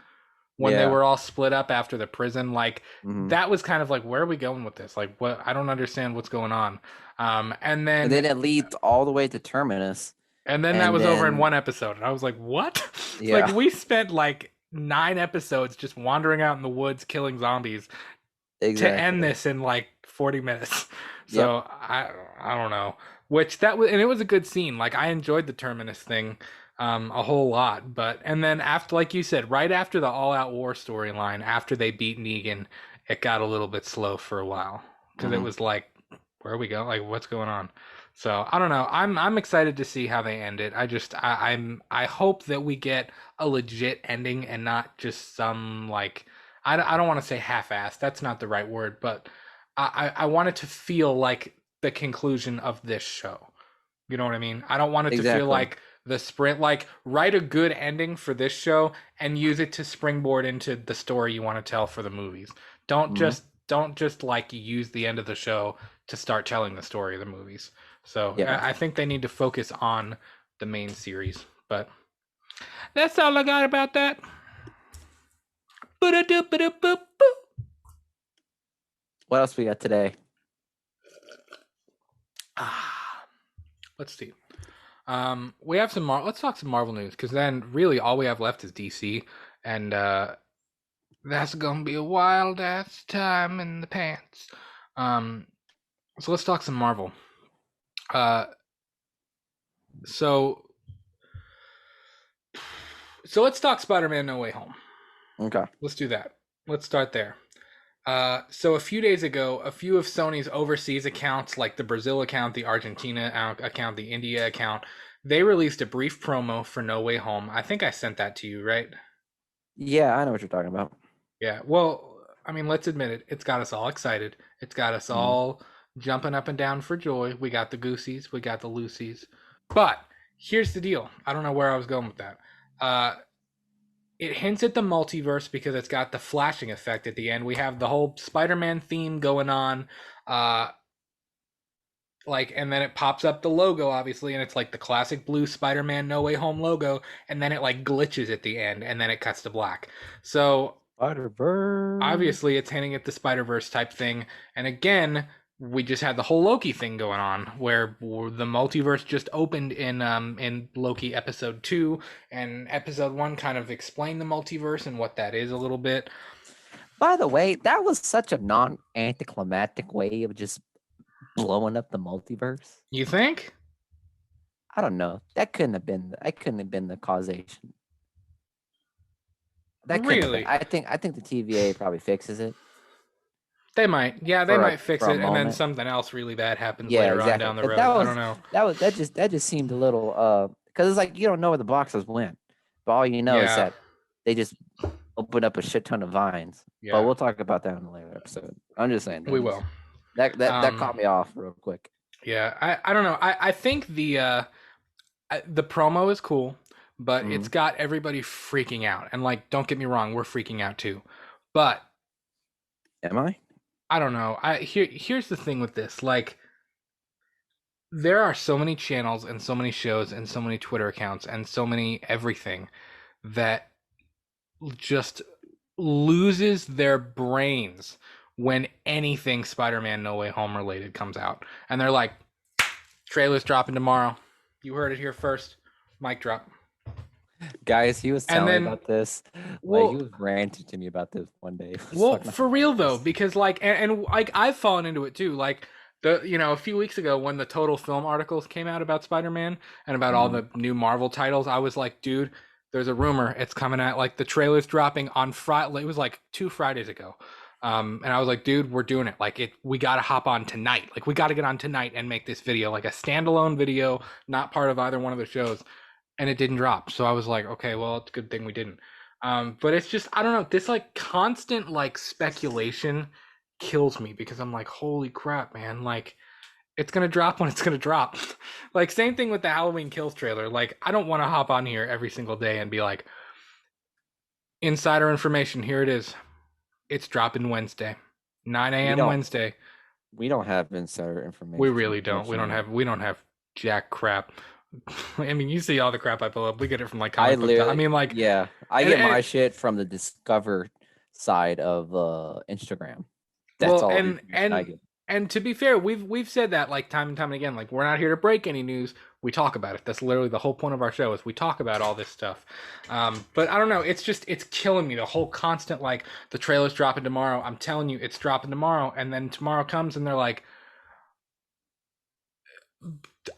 when they Yeah. were all split up after the prison? Like Hmm. that was kind of like, where are we going with this? Like, what? I don't understand what's going on. And And then then it leads all the way to Terminus. that And was over in then one episode, and I was like, what? Like yeah, we spent like 9 episodes just wandering out in the woods killing zombies to end exactly. this in like 40 minutes. Yep. So I don't know. Which that was, and it was a good scene. Like I enjoyed the Terminus thing a whole lot. But and then after, like you said, right after the All Out War storyline, after they beat Negan, it got a little bit slow for a while because it Hmm. was like, where are we going? Like what's going on? So I don't know. I'm excited to see how they end it. I hope that we get a legit ending and not just some like, I don't want to say half-assed. That's not the right word, but I want it to feel like the conclusion of this show. You know what I mean? I don't want it to feel Exactly. like the sprint. Like write a good ending for this show and use it to springboard into the story you want to tell for the movies. Don't Hmm. just don't just like use the end of the show to start telling the story of the movies. So Yeah. I think they need to focus on the main series. But that's all I got about that. What else we got today? Let's see. We have some let's talk some Marvel news because then really all we have left is DC, and that's gonna be a wild ass time in the pants. Um, so let's talk some Marvel. Uh, so let's talk Spider-Man: No Way Home. Okay. Let's do that. Let's start there. So a few days ago, a few of Sony's overseas accounts, like the Brazil account, the Argentina account, the India account, they released a brief promo for No Way Home. I think I sent that to you, right? Yeah, I know what you're talking about. Yeah. Well, I mean, let's admit it. It's got us all excited. It's got us Hmm. all jumping up and down for joy. We got the Goosies, we got the Lucies. But here's the deal. I don't know where I was going with that. Uh, it hints at the multiverse because it's got the flashing effect at the end. We have the whole Spider-Man theme going on. Uh, like, and then it pops up the logo, obviously, and it's like the classic blue Spider-Man No Way Home logo, and then it like glitches at the end, and then it cuts to black. So Spider-Verse. obviously it's hinting at the Spider-Verse type thing. And again, we just had the whole Loki thing going on where the multiverse just opened in Loki episode 2, and episode 1 kind of explained the multiverse and what that is a little bit. By the way, that was such a non-anticlimactic way of just blowing up the multiverse. You think? I don't know. That couldn't have been. I couldn't have been the causation. That couldn't have been. Really? I think the TVA probably fixes it They might. Yeah, they for might fix a it and then moment. something else really bad happens Yeah, later on exactly. down the But road. I don't know. that just seemed a little because it's like you don't know where the boxes went, but all you know is Yeah. that they just opened up a shit ton of vines. But Yeah. we'll talk about that in a later episode. I'm just saying We will. that caught me off real quick. Yeah, I don't know. I think the promo is cool, but it's got everybody freaking out. And like, don't get me wrong, we're freaking out too. But Am I? I don't know. Here's the thing with this. Like, there are so many channels and so many shows and so many Twitter accounts and so many everything that just loses their brains when anything Spider-Man No Way Home related comes out. And they're like, trailer's dropping tomorrow. You heard it here first. Mic drop. Guys, he was And telling me then, about this. Like he well, was ranting to me about this one day. It was well, fucking for real though, hilarious. because like, and like I've fallen into it too. Like a few weeks ago when the Total Film articles came out about Spider-Man and about all Mhm. the new Marvel titles, I was like, dude, there's a rumor it's coming out. Like the trailer's dropping on Friday. It was like 2 Fridays ago. And I was like, dude, we're doing it. Like we got to hop on tonight. Like we got to get on tonight and make this video, like a standalone video, not part of either one of the shows. And it didn't drop. So I was like, okay, well, it's a good thing we didn't. But it's just, I don't know, this like constant like speculation kills me because I'm like, holy crap, man. Like, it's gonna drop when it's gonna drop. Like, same thing with the Halloween Kills trailer. Like, I don't want to hop on here every single day and be like, Insider information. Here it is. It's dropping Wednesday, 9 We a.m. don't Wednesday. we don't have insider We information. really don't. We don't have jack crap. I mean, you see all the crap I pull up. We get it from like comic book. I mean, like, yeah, I and, get my and shit from the Discover side of Instagram. That's well, all the information I get. and to be fair, we've said that like time and time again. Like, we're not here to break any news. We talk about it. That's literally the whole point of our show is we talk about all this stuff. But I don't know. It's killing me. The whole constant like the trailer's dropping tomorrow. I'm telling you, it's dropping tomorrow, and then tomorrow comes and they're like,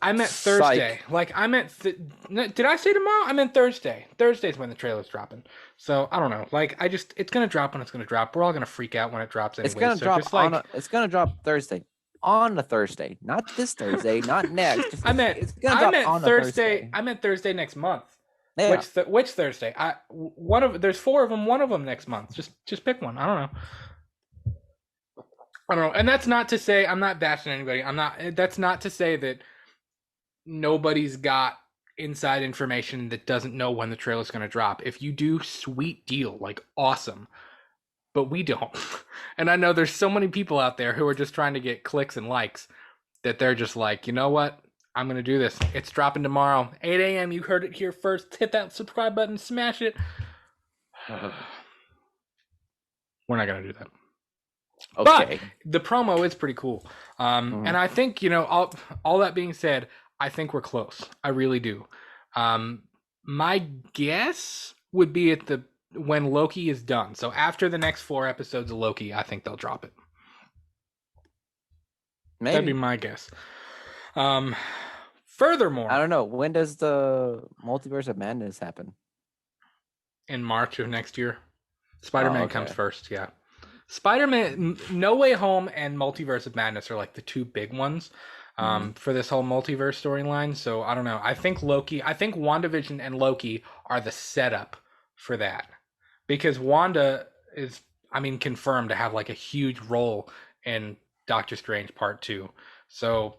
I meant Thursday. Psych. Like I meant. Did I say tomorrow? I meant Thursday. Thursday's when the trailer's dropping. So I don't know. Like it's gonna drop when it's gonna drop. We're all gonna freak out when it drops anyway. It's gonna so drop just like it's gonna drop Thursday. On a Thursday, not this Thursday, not next. I meant. It's gonna drop on Thursday. I meant Thursday next month. Yeah. Which Thursday? There's 4 of them. One of them next month. Just pick one. I don't know. And that's not to say I'm not bashing anybody. That's not to say that nobody's got inside information that doesn't know when the trailer's going to drop. If you do, sweet deal, like awesome. But we don't. And I know there's so many people out there who are just trying to get clicks and likes that they're just like, you know what? I'm going to do this. It's dropping tomorrow, 8 a.m. You heard it here first. Hit that subscribe button, smash it. We're not going to do that. Okay. But the promo is pretty cool. And I think, all that being said, I think we're close. I really do. My guess would be when Loki is done. So after the next 4 episodes of Loki, I think they'll drop it. Maybe. That'd be my guess. Furthermore, I don't know. When does the Multiverse of Madness happen? In March of next year. Spider-Man comes first, yeah. Spider-Man, No Way Home and Multiverse of Madness are like the 2 big ones for this whole multiverse storyline. So I don't know. I think WandaVision and Loki are the setup for that. Because Wanda is, confirmed to have like a huge role in Doctor Strange Part 2. So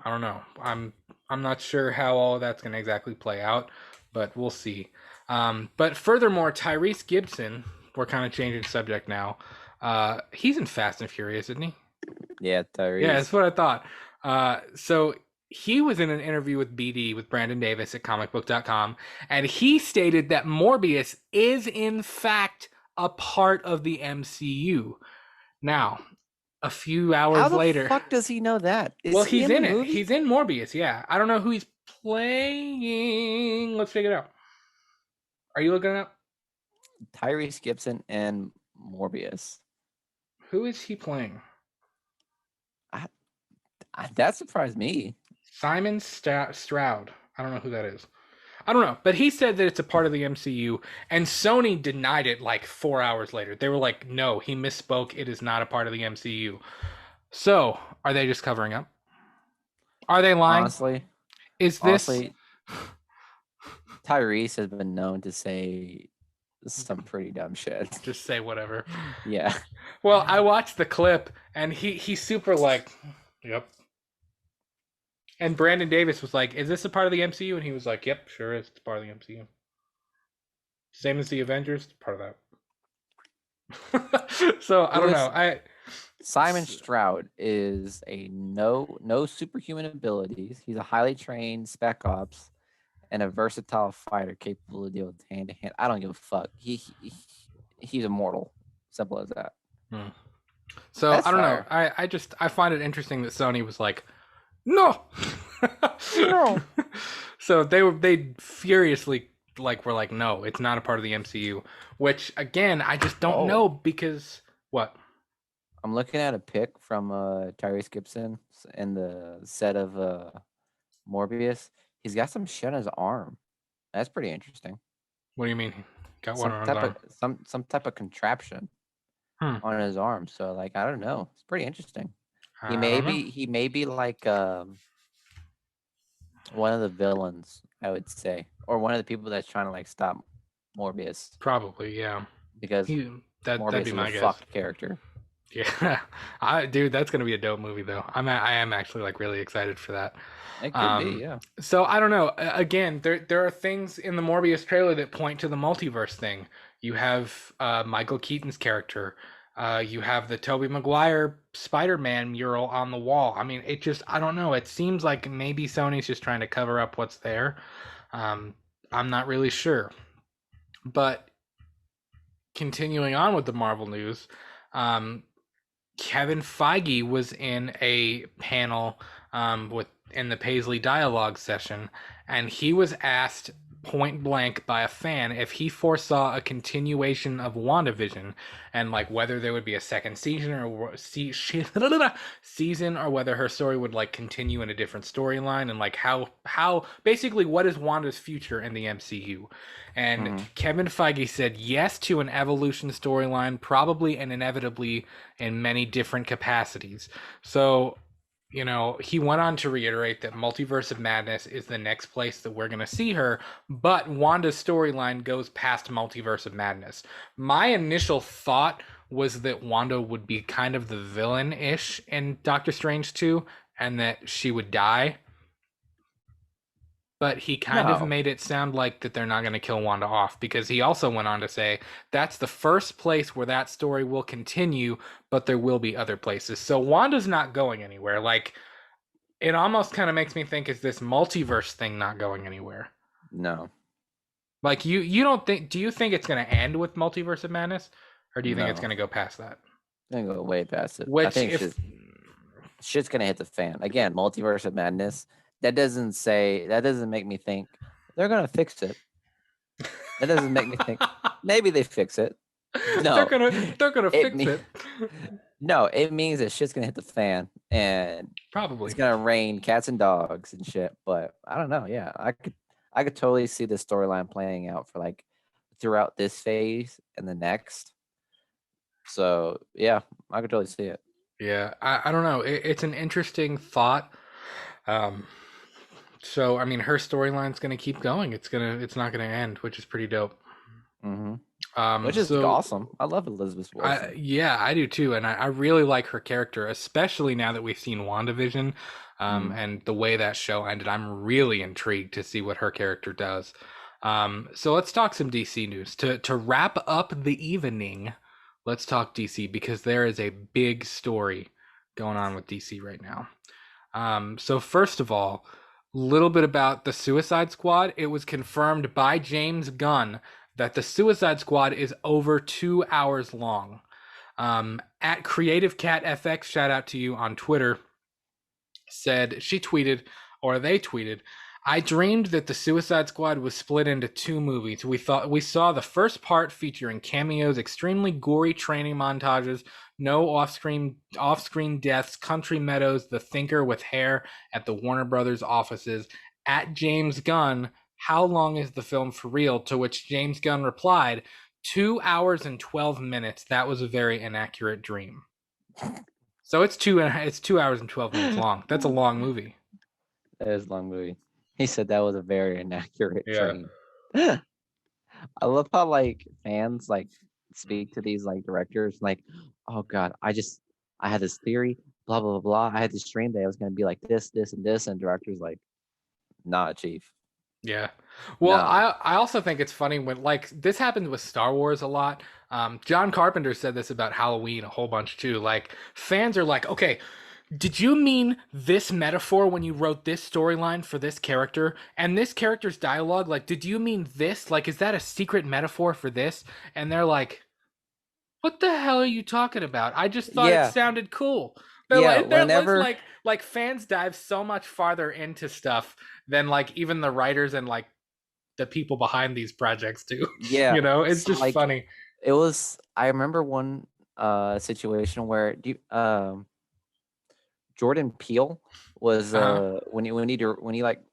I don't know. I'm not sure how all of that's going to exactly play out, but we'll see. But furthermore, Tyrese Gibson, we're kind of changing subject now. He's in Fast and Furious, isn't he? Yeah, Tyrese. Yeah, that's what I thought. So he was in an interview with BD with Brandon Davis at comicbook.com, and he stated that Morbius is in fact a part of the MCU. Now, a few hours later, how the fuck does he know that? He's in it. He's in Morbius. Yeah, I don't know who he's playing. Let's figure it out. Are you looking it up? Tyrese Gibson and Morbius. Who is he playing? That surprised me. Simon Stroud. I don't know who that is. I don't know, but he said that it's a part of the MCU, and Sony denied it like 4 hours later. They were like, no, he misspoke. It is not a part of the MCU. So, are they just covering up? Are they lying? Honestly, Tyrese has been known to say some pretty dumb shit. Just say whatever. Yeah. Well, I watched the clip, and he's super like, yep. And Brandon Davis was like, is this a part of the MCU? And he was like, yep, sure is. It's part of the MCU. Same as the Avengers, part of that. So, I don't know. Simon Stroud is a no superhuman abilities. He's a highly trained spec ops and a versatile fighter capable of dealing with hand-to-hand. I don't give a fuck. He's immortal. Simple as that. So, that's I don't know. I find it interesting that Sony was like, no. No. So they furiously were like, no, it's not a part of the MCU. Which again, I just don't know because what? I'm looking at a pic from Tyrese Gibson in the set of Morbius. He's got some shit on his arm. That's pretty interesting. What do you mean? Got one on his arm? Some type of contraption on his arm. So I don't know. It's pretty interesting. He may be like one of the villains, I would say, or one of the people that's trying to stop Morbius. Probably, yeah. Because Morbius that'd be is my a guess. fucked character. Yeah, dude, that's gonna be a dope movie though. I am actually like really excited for that. It could be, yeah. So I don't know. Again, there are things in the Morbius trailer that point to the multiverse thing. You have Michael Keaton's character. You have the Tobey Maguire Spider-Man mural on the wall. I mean, it just I don't know. It seems like maybe Sony's just trying to cover up what's there. Um, I'm not really sure. But continuing on with the Marvel news, um, Kevin Feige was in a panel with in the Paisley dialogue session, and he was asked point blank by a fan if he foresaw a continuation of WandaVision and like whether there would be a second season or season or whether her story would like continue in a different storyline and like how basically what is Wanda's future in the MCU. And Kevin Feige said yes to an evolution storyline, probably and inevitably in many different capacities. So, you know, he went on to reiterate that Multiverse of Madness is the next place that we're going to see her, but Wanda's storyline goes past Multiverse of Madness. My initial thought was that Wanda would be kind of the villain-ish in Doctor Strange 2 and that she would die. But he kind of made it sound like that they're not going to kill Wanda off, because he also went on to say that's the first place where that story will continue, but there will be other places. So Wanda's not going anywhere. Like, it almost kind of makes me think, is this multiverse thing not going anywhere? No. Like, you don't think, do you think it's going to end with Multiverse of Madness? Or do you think it's going to go past that? It's going to go way past it. Which, I think shit's going to hit the fan. Again, Multiverse of Madness. That doesn't make me think they're gonna fix it. That doesn't make me think maybe they fix it. No, they're gonna fix it. No, it means that shit's gonna hit the fan and probably it's gonna rain cats and dogs and shit. But I don't know. Yeah, I could totally see the storyline playing out for like throughout this phase and the next. So yeah, I could totally see it. Yeah, I don't know. It's an interesting thought. So I mean, her storyline's gonna keep going. It's not gonna end, which is pretty dope. Which is awesome. I love Elizabeth Olsen. Yeah, I do too, and I really like her character, especially now that we've seen WandaVision, and the way that show ended. I'm really intrigued to see what her character does. So let's talk some DC news to wrap up the evening. Let's talk DC because there is a big story going on with DC right now. So first of all, little bit about the Suicide Squad. It was confirmed by James Gunn that the Suicide Squad is over 2 hours long. At Creative Cat FX, shout out to you on Twitter, said they tweeted, I dreamed that the Suicide Squad was split into 2 movies. We saw the first part featuring cameos, extremely gory training montages, no off-screen deaths, country meadows, the thinker with hair at the Warner Brothers offices. At James Gunn, how long is the film for real? To which James Gunn replied, 2 hours and 12 minutes. That was a very inaccurate dream. So it's 2 hours and 12 minutes long. That's a long movie. That is a long movie. He said that was a very inaccurate dream. I love how like fans like speak to these like directors like, oh god, I had this theory, blah blah blah. I had this dream that it was gonna be like this, and this, and directors like, nah, chief. Yeah. Well, I also think it's funny when like this happens with Star Wars a lot. John Carpenter said this about Halloween a whole bunch too. Like fans are like, okay, did you mean this metaphor when you wrote this storyline for this character and this character's dialogue? Like, did you mean this? Like, is that a secret metaphor for this? And they're like, what the hell are you talking about? I just thought it sounded cool. Like fans dive so much farther into stuff than like even the writers and like the people behind these projects do. Yeah. You know, it's just like, funny. I remember one situation where Jordan Peele was when he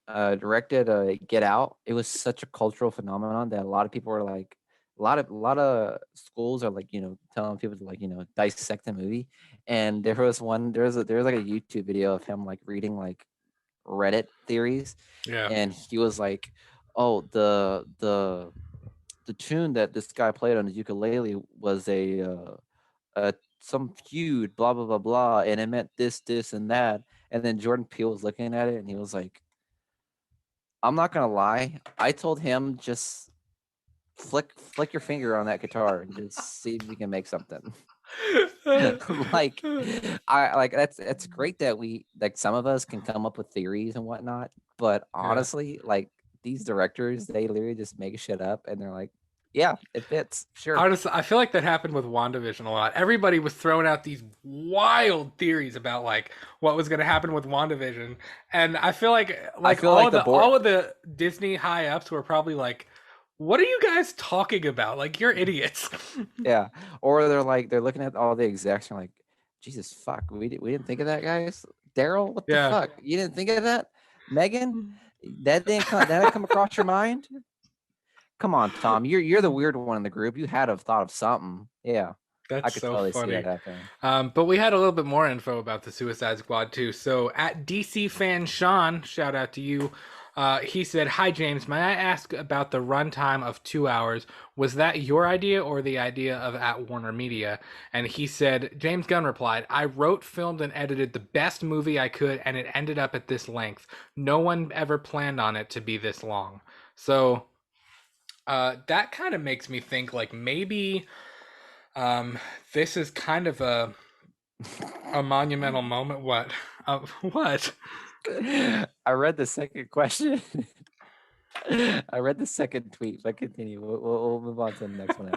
directed Get Out. It was such a cultural phenomenon that a lot of people were like, a lot of schools are like, you know, telling people to like, you know, dissect the movie. And there was like a YouTube video of him like reading like Reddit theories. Yeah. And he was like, oh, the tune that this guy played on his ukulele was a some feud, blah blah blah blah, and it meant this and that. And then Jordan Peele was looking at it and he was like, I'm not gonna lie, I told him just flick your finger on that guitar and just see if you can make something. Like, I like that's great that we like some of us can come up with theories and whatnot, but honestly, like these directors, they literally just make shit up and they're like, yeah, it fits, sure. Honestly, I feel like that happened with WandaVision a lot. Everybody was throwing out these wild theories about like what was going to happen with WandaVision, and I feel like all of the Disney high ups were probably like, "What are you guys talking about? Like you're idiots." Yeah, or they're looking at all the execs and like, Jesus fuck, we didn't think of that, guys. Daryl, what the fuck? You didn't think of that? Megan, that didn't come across your mind? Come on, Tom. You're the weird one in the group. You had to have thought of something. Yeah. That's I could so totally funny. see that happening. But we had a little bit more info about the Suicide Squad too. So at DC fan Sean, shout out to you. He said, "Hi James, may I ask about the runtime of 2 hours? Was that your idea or the idea of at Warner Media?" And he said, James Gunn replied, "I wrote, filmed, and edited the best movie I could, and it ended up at this length. No one ever planned on it to be this long." So that kind of makes me think like maybe this is kind of a monumental moment. What? What? I read the second question. I read the second tweet, but continue. We'll move on to the next one.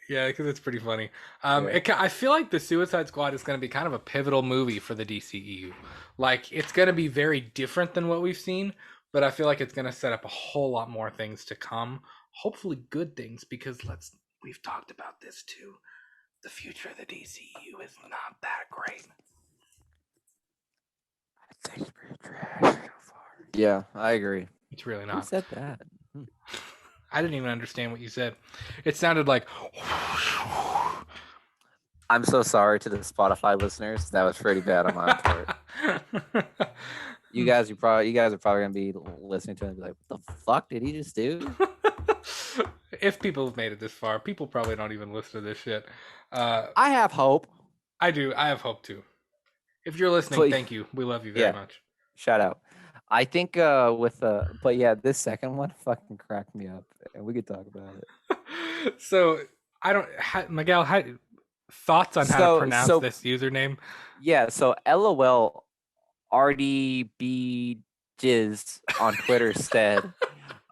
Yeah, because it's pretty funny. I feel like the Suicide Squad is going to be kind of a pivotal movie for the DCEU. Like, it's going to be very different than what we've seen, but I feel like it's going to set up a whole lot more things to come. Hopefully, good things, because we've talked about this too. The future of the DCEU is not that great. Yeah, I agree. It's really not. Who said that? I didn't even understand what you said. It sounded like. I'm so sorry to the Spotify listeners. That was pretty bad on my part. You guys are probably gonna be listening to it and be like, "What the fuck did he just do?" If people have made it this far, people probably don't even listen to this shit. I have hope. I do. I have hope too. If you're listening, thank you. We love you very much. Shout out. I think but yeah, this second one fucking cracked me up, and we could talk about it. So I don't, Miguel. Thoughts on how to pronounce this username? Yeah. So LOL RDB Jizz on Twitter said,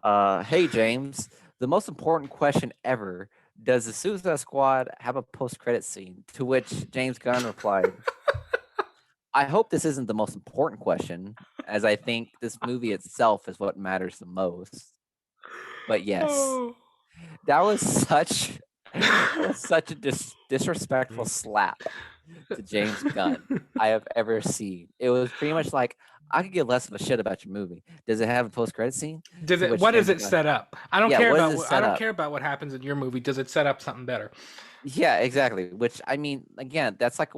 "Hey James, the most important question ever. Does the Suicide Squad have a post-credit scene?" To which James Gunn replied, "I hope this isn't the most important question, as I think this movie itself is what matters the most. But yes, that was such a disrespectful slap to James Gunn I have ever seen. It was pretty much like, I could give less of a shit about your movie. Does it have a post-credit scene? What does it set up? I don't care about what happens in your movie. Does it set up something better? Yeah, exactly. Which, I mean, again, that's like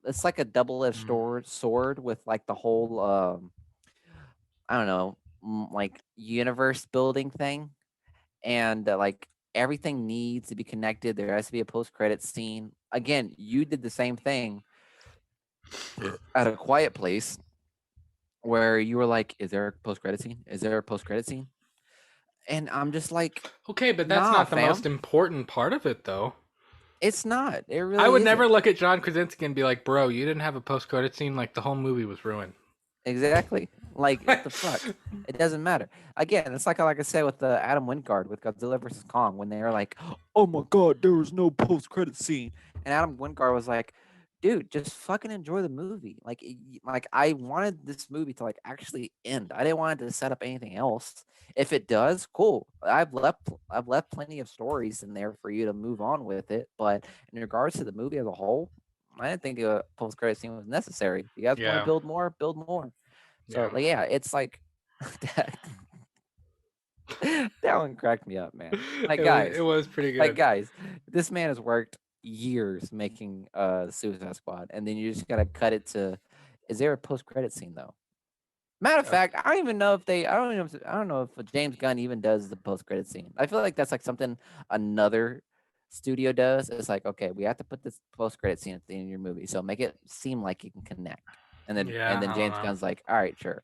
it's like a double-edged sword with like the whole I don't know, like universe building thing, and like everything needs to be connected. There has to be a post-credit scene. Again, you did the same thing at A Quiet Place, where you were like, "Is there a post-credit scene? Is there a post-credit scene?" And I'm just like, okay, but that's not the most important part of it, though. It's not. It really. I would never look at John Krasinski and be like, "Bro, you didn't have a post-credit scene. Like the whole movie was ruined." Exactly. Like, what the fuck? It doesn't matter. Again, it's like I said with the Adam Wingard with Godzilla vs. Kong, when they were like, "Oh my god, there was no post-credit scene," and Adam Wingard was like, "Dude, just fucking enjoy the movie." Like I wanted this movie to like actually end. I didn't want it to set up anything else. If it does, cool. I've left plenty of stories in there for you to move on with it. But in regards to the movie as a whole, I didn't think a post-credit scene was necessary. If you guys want to build more, build more. So it's like that. That one cracked me up, man. Like, guys, it was pretty good. Like, guys, this man has worked years making Suicide Squad, and then you just gotta cut it to, is there a post-credit scene though? Matter of fact, I don't even know if I don't know if James Gunn even does the post-credit scene. I feel like that's like something another studio does is like, okay, we have to put this post-credit scene at the end of your movie, so make it seem like you can connect. And then Yeah, I don't James know. Gunn's like, all right, sure.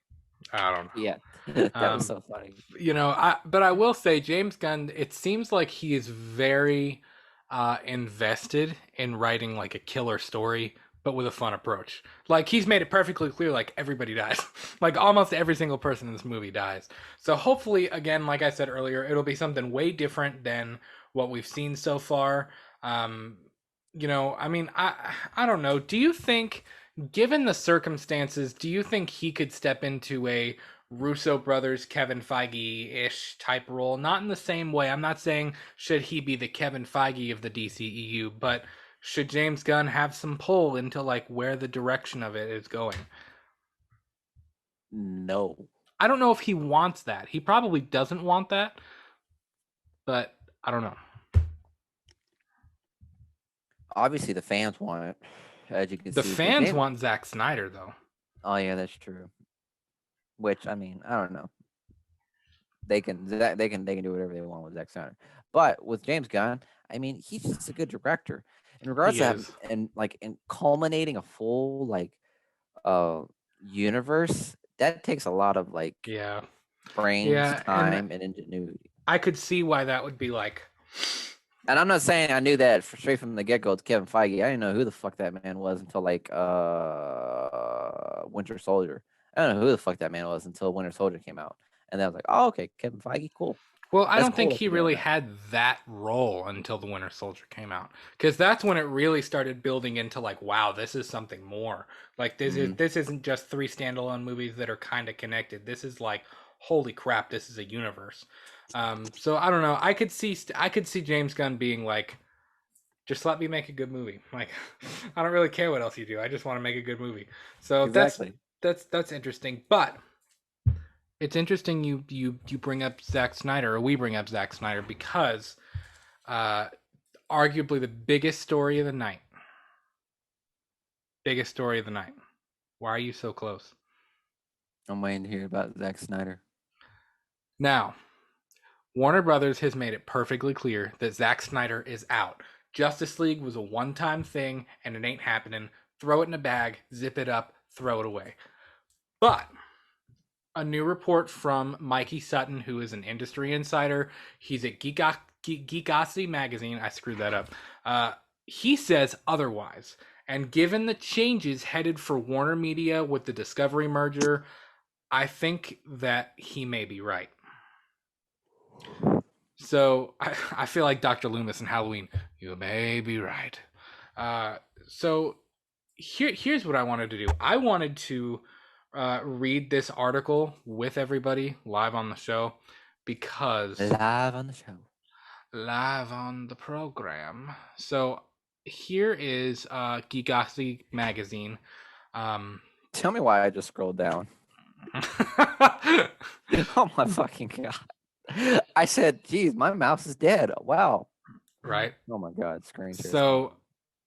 I don't know. Yeah, that was Um, so funny. but I will say James Gunn, it seems like he is very invested in writing like a killer story, but with a fun approach. Like he's made it perfectly clear, like everybody dies. Like almost every single person in this movie dies. So hopefully, again, like I said earlier, it'll be something way different than what we've seen so far. Um, I mean, I don't know. Do you think, given the circumstances, do you think he could step into a Russo brothers, Kevin Feige-ish type role? Not in the same way. I'm not saying should he be the Kevin Feige of the DCEU, but should James Gunn have some pull into like where the direction of it is going? No. I don't know if he wants that. He probably doesn't want that, but I don't know. Obviously, the fans want it, as you can The see. But fans want Zack Snyder, though. Oh yeah, that's true. Which I mean, I don't know. They can do whatever they want with Zack Snyder, but with James Gunn, I mean, he's just a good director. In regards He to having, is. and like in culminating a full like universe, that takes a lot of like Yeah. brains, Yeah, and time, and ingenuity. I could see why that would be like. And I'm not saying I knew that straight from the get go. It's Kevin Feige. I didn't know who the fuck that man was until like Winter Soldier. I don't know who the fuck that man was until Winter Soldier came out, and then I was like, oh okay, Kevin Feige, cool. Well, I That's don't think cool he to be doing really that. had that role until the Winter Soldier came out, because that's when it really started building into like, wow, this is something more. Like Mm-hmm. this isn't just three standalone movies that are kind of connected. This is like, holy crap, this is a universe. So I don't know. I could see James Gunn being like, just let me make a good movie. Like, I don't really care what else you do. I just want to make a good movie. So Exactly. that's interesting. But it's interesting you bring up Zack Snyder, or we bring up Zack Snyder, because uh, arguably the biggest story of the night. Biggest story of the night. Why are you so close? I'm waiting to hear about Zack Snyder. Now, Warner Brothers has made it perfectly clear that Zack Snyder is out. Justice League was a one-time thing, and it ain't happening. Throw it in a bag, zip it up, throw it away. But a new report from Mikey Sutton, who is an industry insider, he's at Geekosity magazine. I screwed that up. He says otherwise. And given the changes headed for Warner Media with the Discovery merger, I think that he may be right. So I feel like Dr. Loomis in Halloween. You may be right. So here's what I wanted to do. I wanted to read this article with everybody live on the show, because Live on the show. live on the program. So here is Geekosity magazine. Tell me why I just scrolled down. Oh my fucking god! I said, "Geez, my mouse is dead." Wow. Right. Oh my god, screen share. So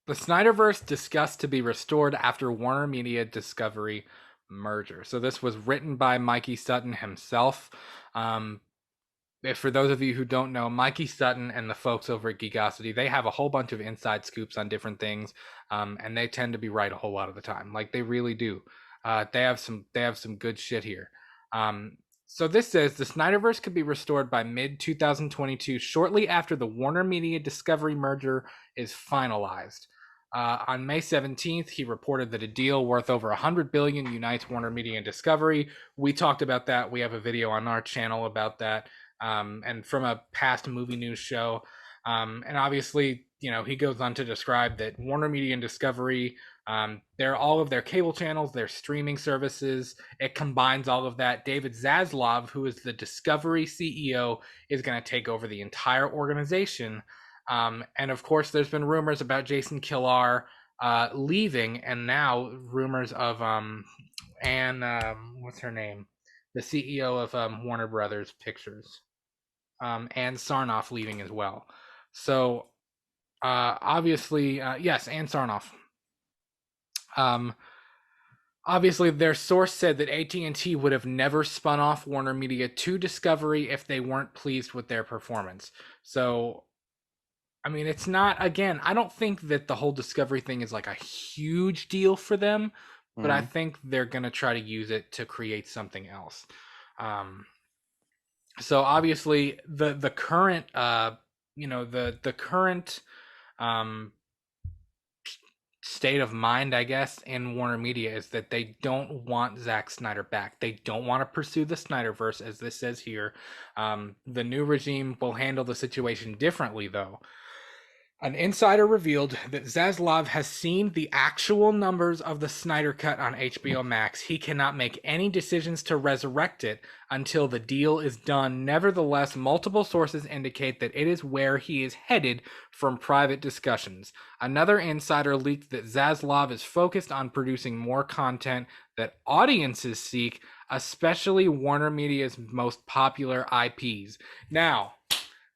the Snyderverse discussed to be restored after Warner Media Discovery merger. So this was written by Mikey Sutton himself. For those of you who don't know, Mikey Sutton and the folks over at Geekosity, they have a whole bunch of inside scoops on different things, and they tend to be right a whole lot of the time. Like they really do. They have some good shit here. So this says the Snyderverse could be restored by mid 2022, shortly after the Warner Media Discovery merger is finalized. On May 17th, he reported that a deal worth over $100 billion unites Warner Media and Discovery. We talked about that. We have a video on our channel about that, and from a past movie news show. And obviously, he goes on to describe that Warner Media and Discovery, they're all of their cable channels, their streaming services. It combines all of that. David Zaslav, who is the Discovery CEO, is going to take over the entire organization. And of course, there's been rumors about Jason Killar leaving, and now rumors of what's her name? The CEO of Warner Brothers Pictures, and Sarnoff leaving as well. So obviously, yes, and Sarnoff. Obviously, their source said that AT&T would have never spun off Warner Media to Discovery if they weren't pleased with their performance. So I mean, it's not, again, I don't think that the whole Discovery thing is like a huge deal for them, but I Mhm. think they're going to try to use it to create something else. Um, so obviously the current the current um state of mind, I guess, in Warner Media is that they don't want Zack Snyder back. They don't want to pursue the Snyderverse, as this says here. The new regime will handle the situation differently, though. An insider revealed that Zaslav has seen the actual numbers of the Snyder Cut on HBO Max. He cannot make any decisions to resurrect it until the deal is done. Nevertheless, multiple sources indicate that it is where he is headed from private discussions. Another insider leaked that Zaslav is focused on producing more content that audiences seek, especially Warner Media's most popular IPs. Now,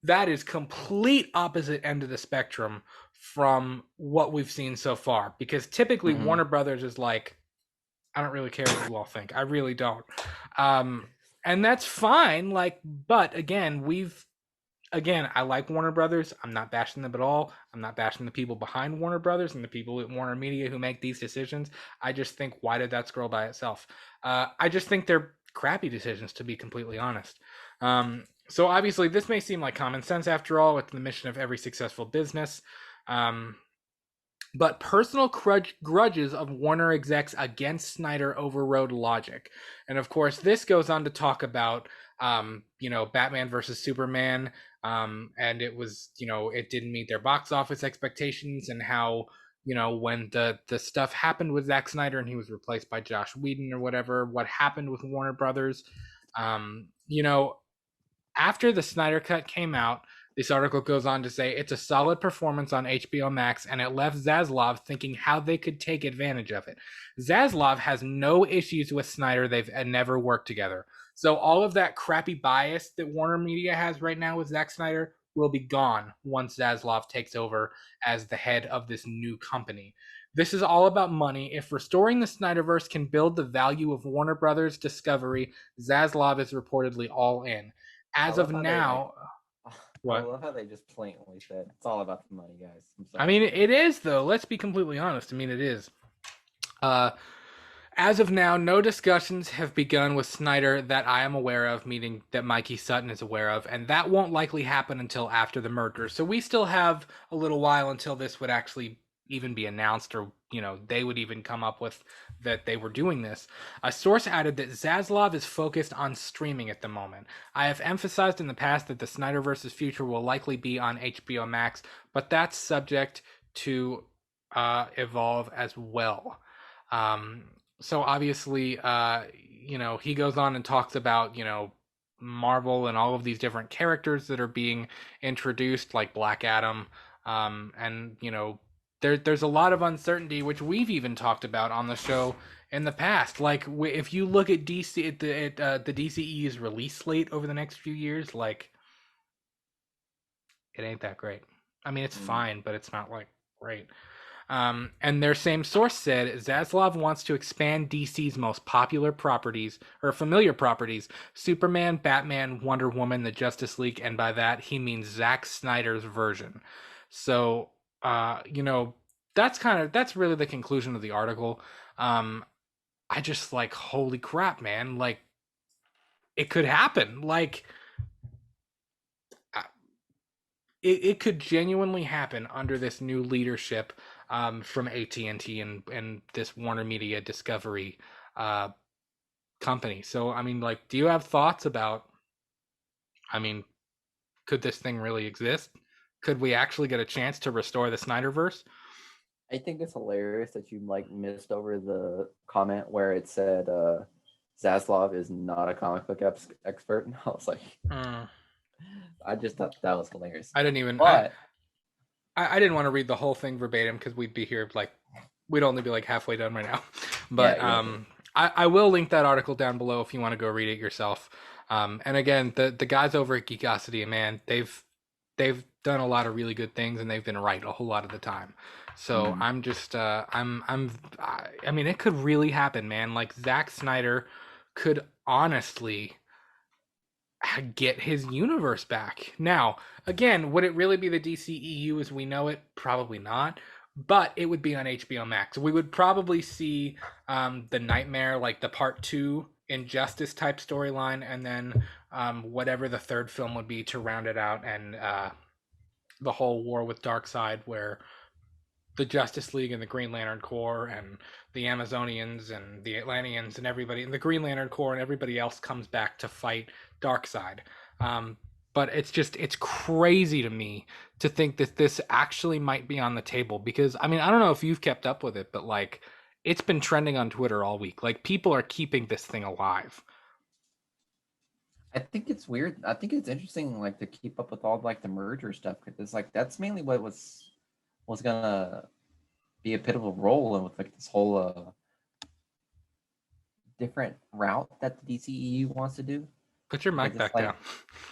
that is complete opposite end of the spectrum from what we've seen so far, because typically Mhm. Warner Brothers is like, I don't really care what you all think, I really don't. um and that's fine, like, but again, I like Warner Brothers. I'm not bashing them at all. I'm not bashing the people behind Warner Brothers and the people at Warner Media who make these decisions. I just think, why did that scroll by itself? I just think they're crappy decisions, to be completely honest. So obviously, this may seem like common sense after all. It's the mission of every successful business. Um, but personal grudges of Warner execs against Snyder overrode logic. And of course, this goes on to talk about, Batman versus Superman. And it was, it didn't meet their box office expectations, and how, when the stuff happened with Zack Snyder and he was replaced by Josh Whedon or whatever, what happened with Warner Brothers. Um, you know, After the Snyder Cut came out, this article goes on to say it's a solid performance on HBO Max, and it left Zaslav thinking how they could take advantage of it. Zaslav has no issues with Snyder. They've never worked together. So all of that crappy bias that Warner Media has right now with Zack Snyder will be gone once Zaslav takes over as the head of this new company. This is all about money. If restoring the Snyderverse can build the value of Warner Brothers Discovery, Zaslav is reportedly all in. I As of love how they like. now, I what? love how they just plainly said it's all about the money, guys. I'm I sorry. mean, it is, though. Let's be completely honest. I mean, it is. Uh, as of now, no discussions have begun with Snyder that I am aware of, meaning that Mikey Sutton is aware of, and that won't likely happen until after the merger. So we still have a little while until this would actually even be announced, or they would even come up with that they were doing this. A source added that Zaslav is focused on streaming at the moment. I have emphasized in the past that the Snyderverse's future will likely be on HBO Max, but that's subject to evolve as well. Um, so obviously, he goes on and talks about, Marvel and all of these different characters that are being introduced, like Black Adam. And there's a lot of uncertainty, which we've even talked about on the show in the past. Like, if you look at DC, the DCEU's release slate over the next few years, like, it ain't that great. I mean, it's Mm. fine, but it's not like great. And their same source said Zaslav wants to expand DC's most popular properties, or familiar properties: Superman, Batman, Wonder Woman, the Justice League, and by that he means Zack Snyder's version. So, that's really the conclusion of the article. I just, like, holy crap, man! Like, it could happen. Like, it could genuinely happen under this new leadership, from AT&T and this Warner Media Discovery uh, company. So, I mean, like, do you have thoughts about, I mean, could this thing really exist? Could we actually get a chance to restore the Snyderverse? I think it's hilarious that you like missed over the comment where it said Zaslav is not a comic book expert, and I was like, Mm, I just thought that was hilarious. I didn't even, But I didn't want to read the whole thing verbatim, because we'd be here, like, we'd only be like halfway done right now. yeah, But exactly. I will link that article down below if you want to go read it yourself. And again, the guys over at Geekosity, man, they've done a lot of really good things, and they've been right a whole lot of the time. So Mm. I'm just I mean, it could really happen, man. Like, Zack Snyder could honestly get his universe back. Now, again, would it really be the DCEU as we know it? Probably not. But it would be on HBO Max. We would probably see the Nightmare, like the part two Injustice type storyline, and then whatever the third film would be to round it out, and the whole war with Darkseid, where the Justice League and the Green Lantern Corps and the Amazonians and the Atlanteans and everybody, and the Green Lantern Corps and everybody else comes back to fight Darkseid. Um, but it's crazy to me to think that this actually might be on the table, because I mean, I don't know if you've kept up with it, but like it's been trending on Twitter all week. Like people are keeping this thing alive. I think it's weird. I think it's interesting, like to keep up with all like the merger stuff, because it's like that's mainly what was gonna be a pivotal role in with like this whole different route that the DCEU wants to do. Put your mic back down.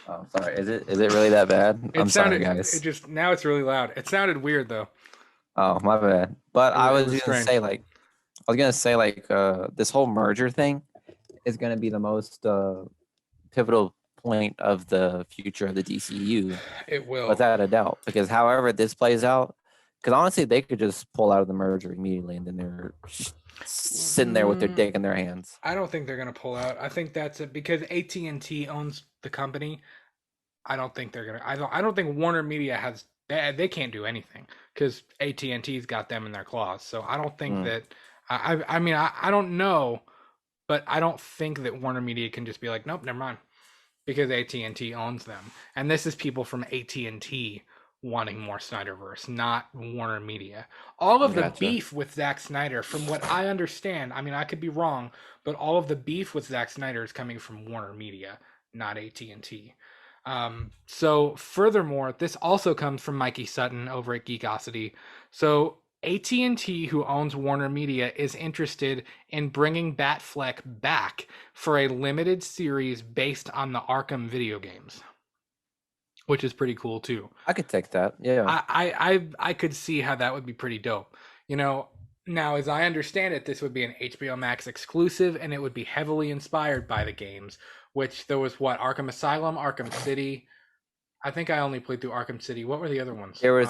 Oh, sorry. Is it really that bad? I'm sorry, guys. It just now it's really loud. It sounded weird though. Oh, my bad. But I was gonna say this whole merger thing is gonna be the most pivotal point of the future of the DCU. It will, without a doubt, because however this plays out, because honestly, they could just pull out of the merger immediately, and then they're sitting there with their dick in their hands. I don't think they're gonna pull out. I think that's it because AT&T owns the company. I don't think they're gonna. I don't think Warner Media has. They can't do anything because AT&T's got them in their claws. So I don't think that. I mean I don't know, but I don't think that Warner Media can just be like, nope, never mind, because AT&T owns them, and this is people from AT&T wanting more Snyderverse, not Warner Media. All of the beef with Zack Snyder, from what I understand, I mean, I could be wrong, but all of the beef with Zack Snyder is coming from Warner Media, not AT&T. So furthermore, this also comes from Mikey Sutton over at Geekosity. So AT&T, who owns Warner Media, is interested in bringing Batfleck back for a limited series based on the Arkham video games, which is pretty cool too. I could take that. Yeah. I could see how that would be pretty dope. You know, now as I understand it, this would be an HBO Max exclusive, and it would be heavily inspired by the games, which there was Arkham Asylum, Arkham City. I think I only played through Arkham City. What were the other ones? There was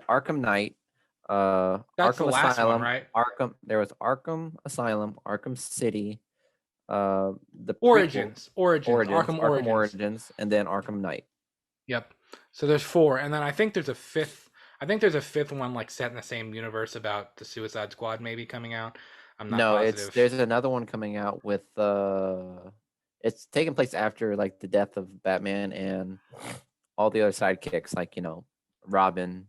Arkham Knight. That's Arkham the last Asylum, one, right? There was Arkham Asylum, Arkham City, the Origins, Arkham Origins, and then Arkham Knight. Yep. So there's 4, and then I think there's a fifth. I think there's a fifth one like set in the same universe about the Suicide Squad maybe coming out. I'm not positive. There's another one coming out with it's taking place after like the death of Batman and all the other sidekicks, like Robin,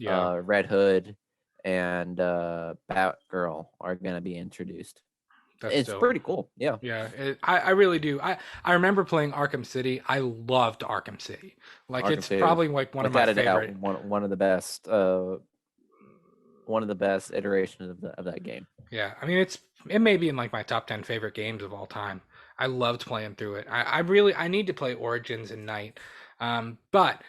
Red Hood, and Batgirl are gonna be introduced. It's dope. Pretty cool. Yeah. I really do. I remember playing Arkham City. I loved Arkham City. Like Arkham City probably like one of my favorite. One of the best iterations of that game. Yeah, I mean it may be in like my top 10 favorite games of all time. I loved playing through it. I need to play Origins and Night. But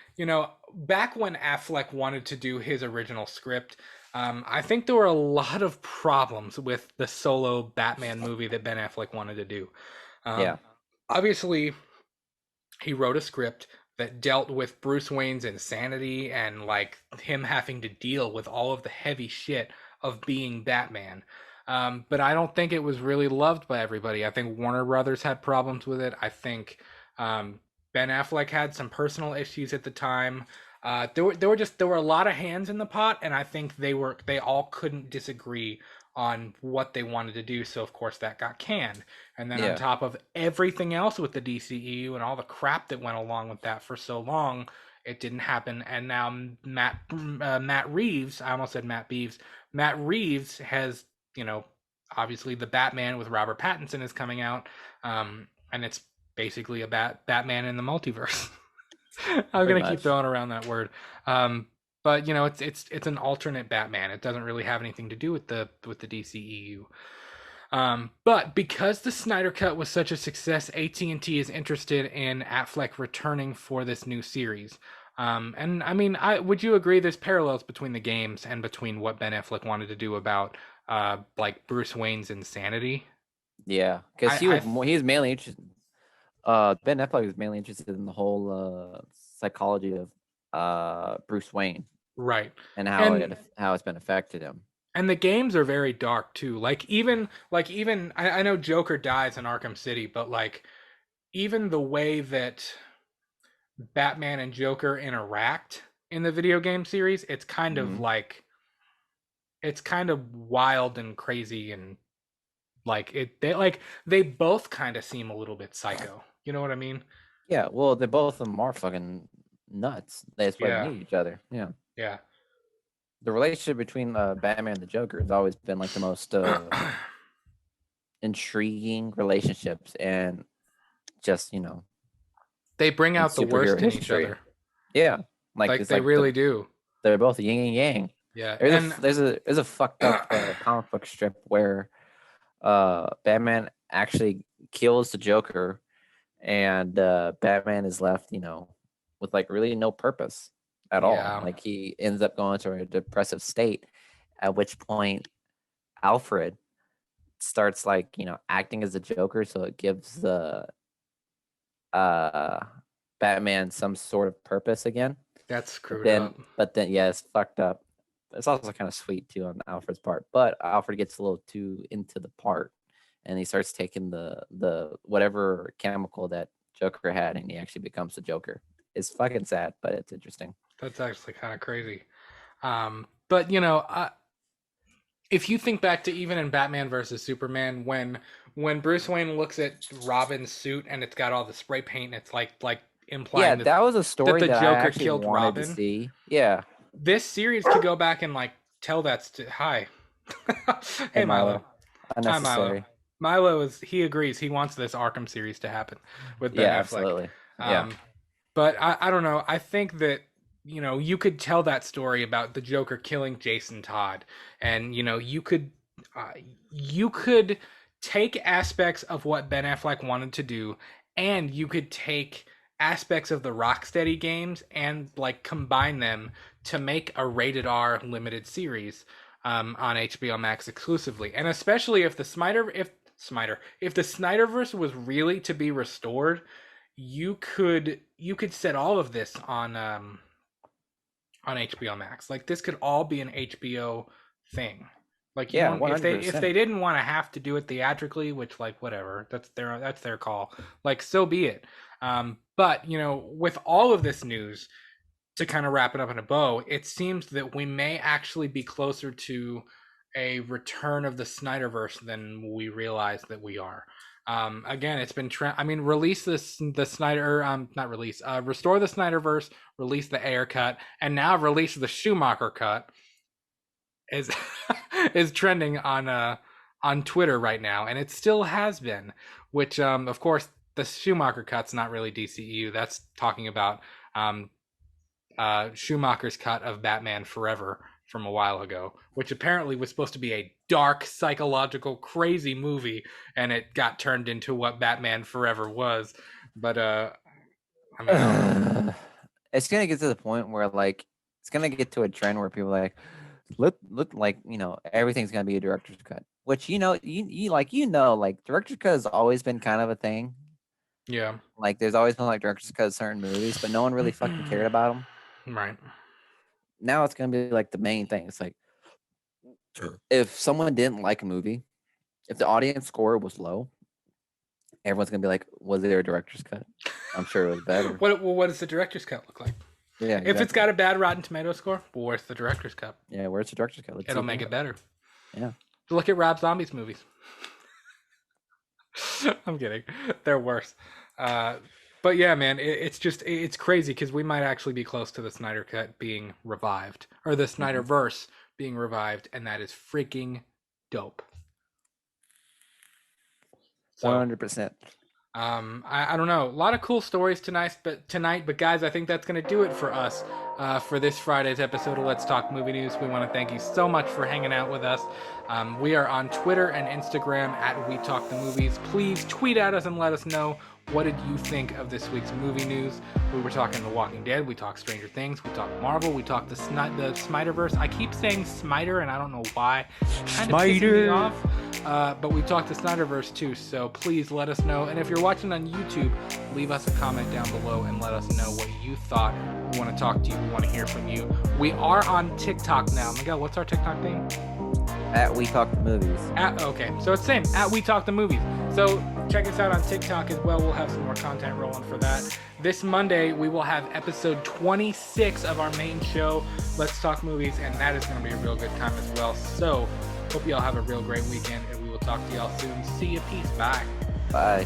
back when Affleck wanted to do his original script, I think there were a lot of problems with the solo Batman movie that Ben Affleck wanted to do. Obviously, he wrote a script that dealt with Bruce Wayne's insanity and like him having to deal with all of the heavy shit of being Batman. But I don't think it was really loved by everybody. I think Warner Brothers had problems with it. I think Ben Affleck had some personal issues at the time. There were a lot of hands in the pot, and I think they all couldn't disagree on what they wanted to do. So of course that got canned. And then on top of everything else with the DCEU and all the crap that went along with that for so long, it didn't happen. And now Matt Reeves, I almost said Matt Beeves. Matt Reeves has, obviously the Batman with Robert Pattinson is coming out, and it's basically a Batman in the multiverse. I'm going to keep throwing around that word. But it's an alternate Batman. It doesn't really have anything to do with the DCEU. But because the Snyder Cut was such a success, AT&T is interested in Affleck returning for this new series. And I mean, would you agree there's parallels between the games and between what Ben Affleck wanted to do about like Bruce Wayne's insanity? Yeah, because he's mainly interested. Ben Affleck is mainly interested in the whole psychology of Bruce Wayne Right. and And how it's been affected him. and the games are very dark too. Even I know Joker dies in Arkham City, but like even the way that Batman and Joker interact in the video game series, Mm-hmm. it's kind of wild and crazy, and they both kind of seem a little bit psycho. You know what I mean? Yeah, well, they both of them are fucking nuts. They just Yeah. need each other. Yeah. Yeah. The relationship between Batman and the Joker has always been like the most intriguing relationships, and just They bring in out the worst superhero in each history. other. Yeah, like Like it's they like really do. they're both yin and yang. Yeah. There's And a there's a fucked up comic book strip where Batman actually kills the Joker, and Batman is left, with like really no purpose at all. yeah. Like he ends up going to a depressive state, at which point Alfred starts like, acting as a Joker, so it gives the uh Batman some sort of purpose again. That's But screwed then up. but then yeah, it's fucked up. It's also kind of sweet too on Alfred's part, but Alfred gets a little too into the part, and he starts taking the whatever chemical that Joker had, and he actually becomes the Joker. It's fucking sad, but it's interesting. That's actually kind of crazy. But if you think back to even in Batman versus Superman, when Bruce Wayne looks at Robin's suit and it's got all the spray paint, it's like Yeah, implying that was a story the that I Joker actually killed wanted to Robin. see. Yeah. This series could go back and like tell hi. Hey Milo. Hi Milo. Unnecessary. Milo he agrees. He wants this Arkham series to happen with Ben Yeah, Affleck. absolutely. Yeah. But I don't know. I think that you could tell that story about the Joker killing Jason Todd, and you could take aspects of what Ben Affleck wanted to do, and you could take aspects of the Rocksteady games and like combine them to make a rated R limited series on HBO Max exclusively. And especially if the Snyderverse was really to be restored, you could set all of this on HBO Max. Like this could all be an HBO thing. Like Yeah, if they didn't want to have to do it theatrically, which like whatever, that's their call. Like so be it. But with all of this news, to kind of wrap it up in a bow, it seems that we may actually be closer to a return of the Snyderverse than we realize that we are. Again, it's been release the Snyder, not release, restore the Snyderverse, release the Ayer cut, and now release the Schumacher cut is is trending on Twitter right now, and it still has been. Which, of course, the Schumacher cut's not really DCEU. That's talking about Schumacher's cut of Batman Forever from a while ago, which apparently was supposed to be a dark, psychological, crazy movie, and it got turned into what Batman Forever was. But it's gonna get to the point where like it's gonna get to a trend where people are like look like everything's gonna be a director's cut, which you director's cut has always been kind of a thing. Yeah, like there's always been like director's cut of certain movies, but no one really fucking cared about them. Right. Now it's gonna be like the main thing. It's like if someone didn't like a movie, if the audience score was low, everyone's gonna be like, "Was there a director's cut?" I'm sure it was better. What does the director's cut look like? Yeah, exactly. If it's got a bad Rotten Tomato score, well, where's the director's cut? Yeah, where's the director's cut? It'll make it better. Yeah. Look at Rob Zombie's movies. I'm kidding. They're worse. But yeah, man, it's crazy because we might actually be close to the Snyder Cut being revived, or the Snyderverse being revived, and that is freaking dope. 100%. I don't know, a lot of cool stories tonight, but guys, I think that's going to do it for us for this Friday's episode of Let's Talk Movie News. We want to thank you so much for hanging out with us. We are on Twitter and Instagram at We Talk the Movies. Please tweet at us and let us know, what did you think of this week's movie news? We were talking The Walking Dead, we talked Stranger Things, we talked Marvel, we talked the Snyderverse. I keep saying Snyder and I don't know why. It's kind of pissing me off. But we talked to Snyderverse too, so please let us know. And if you're watching on YouTube, leave us a comment down below and let us know what you thought. We want to talk to you. We want to hear from you. We are on TikTok now. Miguel, what's our TikTok name? At We Talk the Movies. Okay, so it's the same. At We Talk the Movies. So check us out on TikTok as well. We'll have some more content rolling for that. This Monday, we will have episode 26 of our main show, Let's Talk Movies, and that is going to be a real good time as well. So hope you all have a real great weekend, and we will talk to y'all soon. See you. Peace. Bye. Bye.